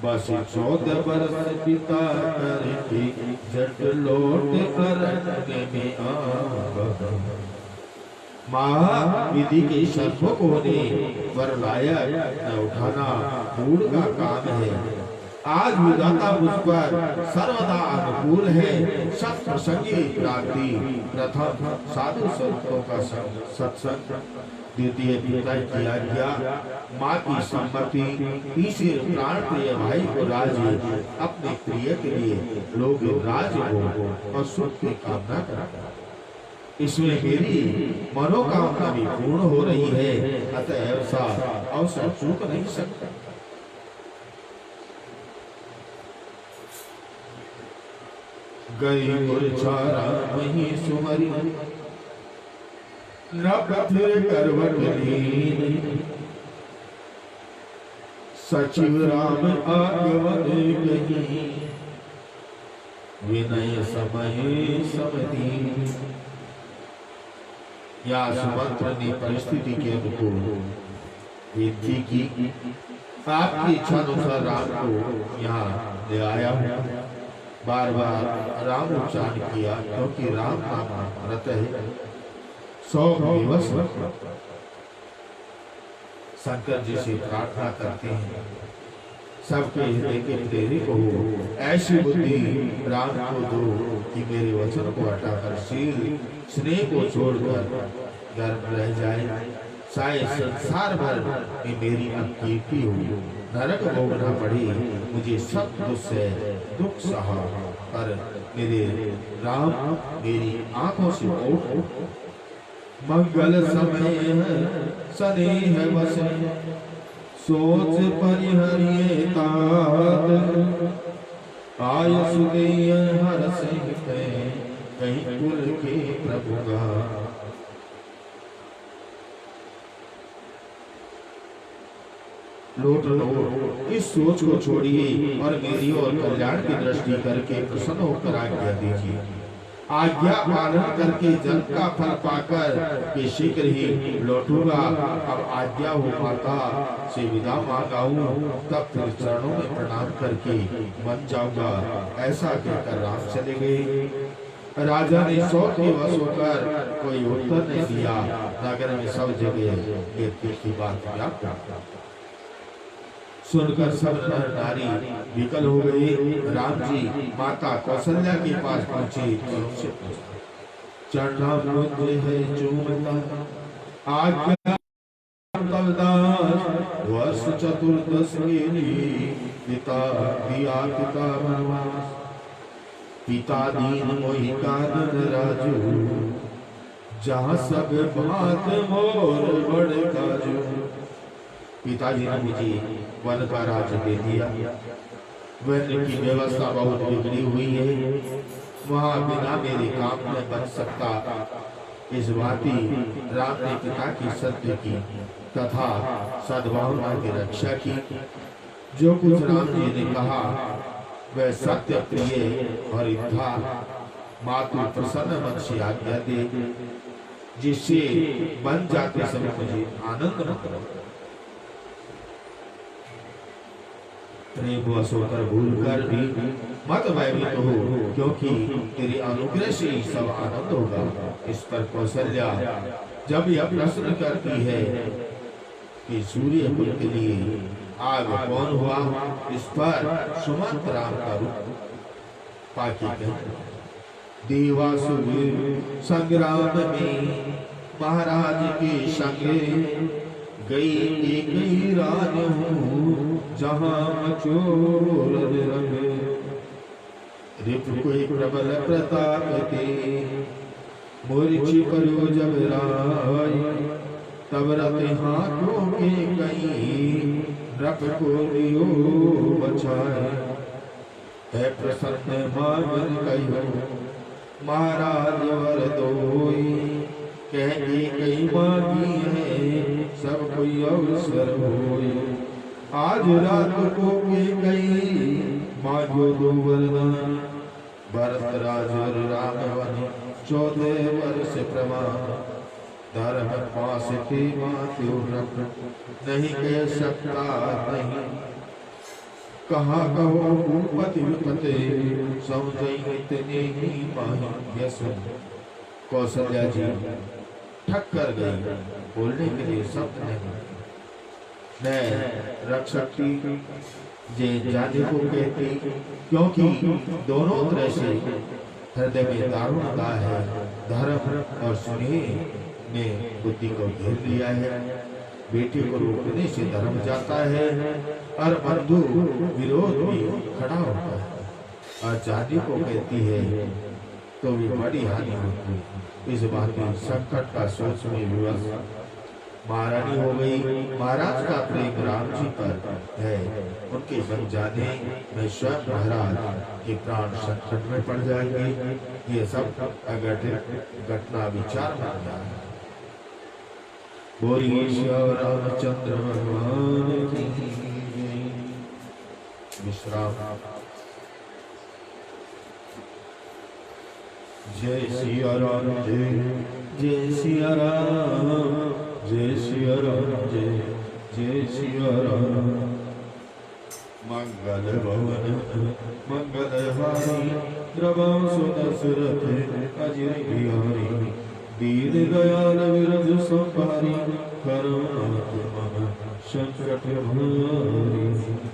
बस 14 वर्ष पिता करके, जट लौट कर में आऊंगा। माँ विधि के सर्वों ने वर लाया न उठाना मूड का काम है। आज विधाता मुझ पर सर्वदा अनुकूल है। सत प्रसंगी प्राप्ति, प्रथम साधु संतों का सत्संग, द्वितीय पिता की आज्ञा, माँ की सम्मति, तीसरे प्राण प्रिय भाई को राज्य, अपने प्रिय के लिए लोग राज्य हो और सुख की कामना करते। इसमें मेरी मनोकामना भी पूर्ण हो रही है, अतः ऐसा अवसर चूक नहीं सकता। गई गुरचारा वही सुमरी, न पथिर करवट लीन, सचिव राम आगमन कहीं, विनय समय समदीन। या सुमंत्र ने परिस्थिति के अनुकूल विनती की, आपकी इच्छा अनुसार राम को यहाँ ले आया हूँ। बार बार राम उच्चारण किया, क्योंकि राम नाम व्रत है, 100 दिवस शंकर जी से प्रार्थना करते हैं सबके हृदय के प्रेरित हो, ऐसी बुद्धि राम को दो कि मेरे वचन को हटाकर शील स्नेह को छोड़कर गर्म रह जाए। शायद संसार भर में मेरी अपकीर्ति हो, नरक भोगना पड़े, मुझे सब दुख सहा, पर मेरे राम मेरी आंखों से ओट। मंगल समय स्नेह वसे, सोच परिहरिये तात, आय सुदेय हर सहित, कहीं कुल के प्रभु गा। लोट लो, इस सोच को छोड़िए और मेरी ओर कल्याण की दृष्टि करके प्रसन्न होकर आज्ञा दीजिए। आज्ञा पालन करके जल का फल पाकर के शीघ्र ही लौटूंगा। अब आज्ञा हो माता से विदा मांगा हूँ, तब फिर चरणों में प्रणाम करके मन जाऊंगा। ऐसा कहकर राम चले गए। राजा ने 100 दिवस होकर कोई उत्तर नहीं दिया। नगर में सब जगह ये की बात व्याप्त सुनकर सब नर नारी विकल हो गए। राम जी माता कौशल्या के पास पहुंचे और उनसे पूछा, चढ़ना मुझे है चूमता, आज्ञा वर्ष चतुर्दश पिता दिया पिता वनवास, पिता दीन मोहि कानन राजू, जहाँ सब बात मोर बड़े काजू। पिताजी ने मुझे वन का राज दे दिया। वन की व्यवस्था बहुत बिगड़ी हुई है, वहाँ बिना मेरे काम न बन सकता। इस भांति राम ने पिता की सत्य की तथा सद्भावना की रक्षा की। जो कुछ राम जी ने कहा वह सत्य प्रिय और था। मातु प्रसन्न मन से आज्ञा दे, जिससे बन जाते समय मुझे आनंद न करो। प्रेम होकर भूल कर भी मत भयभीत हो, क्योंकि तेरे अनुग्रह से ही सब आनंद होगा। इस पर कौशल्या जब यह प्रश्न करती है कि सूर्य कुल के लिए आग कौन हुआ, इस पर सुमंत राम का रूप पाकी देवासुर संग्राम में महाराज के संगे, गई एक ही राज हूँ जहाँ चोर रंगे, रिप कोई प्रबल प्रताप ते, मूर्छि परो जब राय, तब रते हाथों के कहीं, रप को लियो बचाए। है प्रसन्न मांगन कहो, महाराज वर दोई, कह कई मांगी है, सब कोई अवसर होई। आज रात को के गई मांगो दो वरदान, भरत राज और राम वन 14 वर्ष प्रमाण, धर्म पास थे मात्यो रख, नहीं कह सकता नहीं, कहाँ कहो भूपति विपते, समझई इतने ही माही यस। कौशल्या जी ठक कर गई, बोलने के लिए शब्द नहीं। मैं रख सकती जे जाने को कहती, क्योंकि दोनों तरह से हृदय में दारुणता है। धर्म और स्नेह ने बुद्धि को घेर लिया है। बेटे को रोकने से धर्म जाता है और बंधु विरोध भी खड़ा होता है। और जाने को कहती है तो भी बड़ी हानि होती। इस बात की संकट का सोच में विवश महारानी हो गई। महाराज का प्रेम राम जी पर है, उनके बन जाने में स्वयं महाराज के प्राण संकट में पड़ जाएंगे। ये सब अघटित घटना विचार बन जाए। बोलिए श्याम रामचंद्र भगवान की जय। विश्राम। जय सिया राम, जय जय सिया राम, जय सिया राम, जय जय सिया राम। मंगल भवन मंगल हारी, प्रभु दशरथ अजय बिहारी, दीन दयाल विरज संभारी, करुणात मम संकट भारी।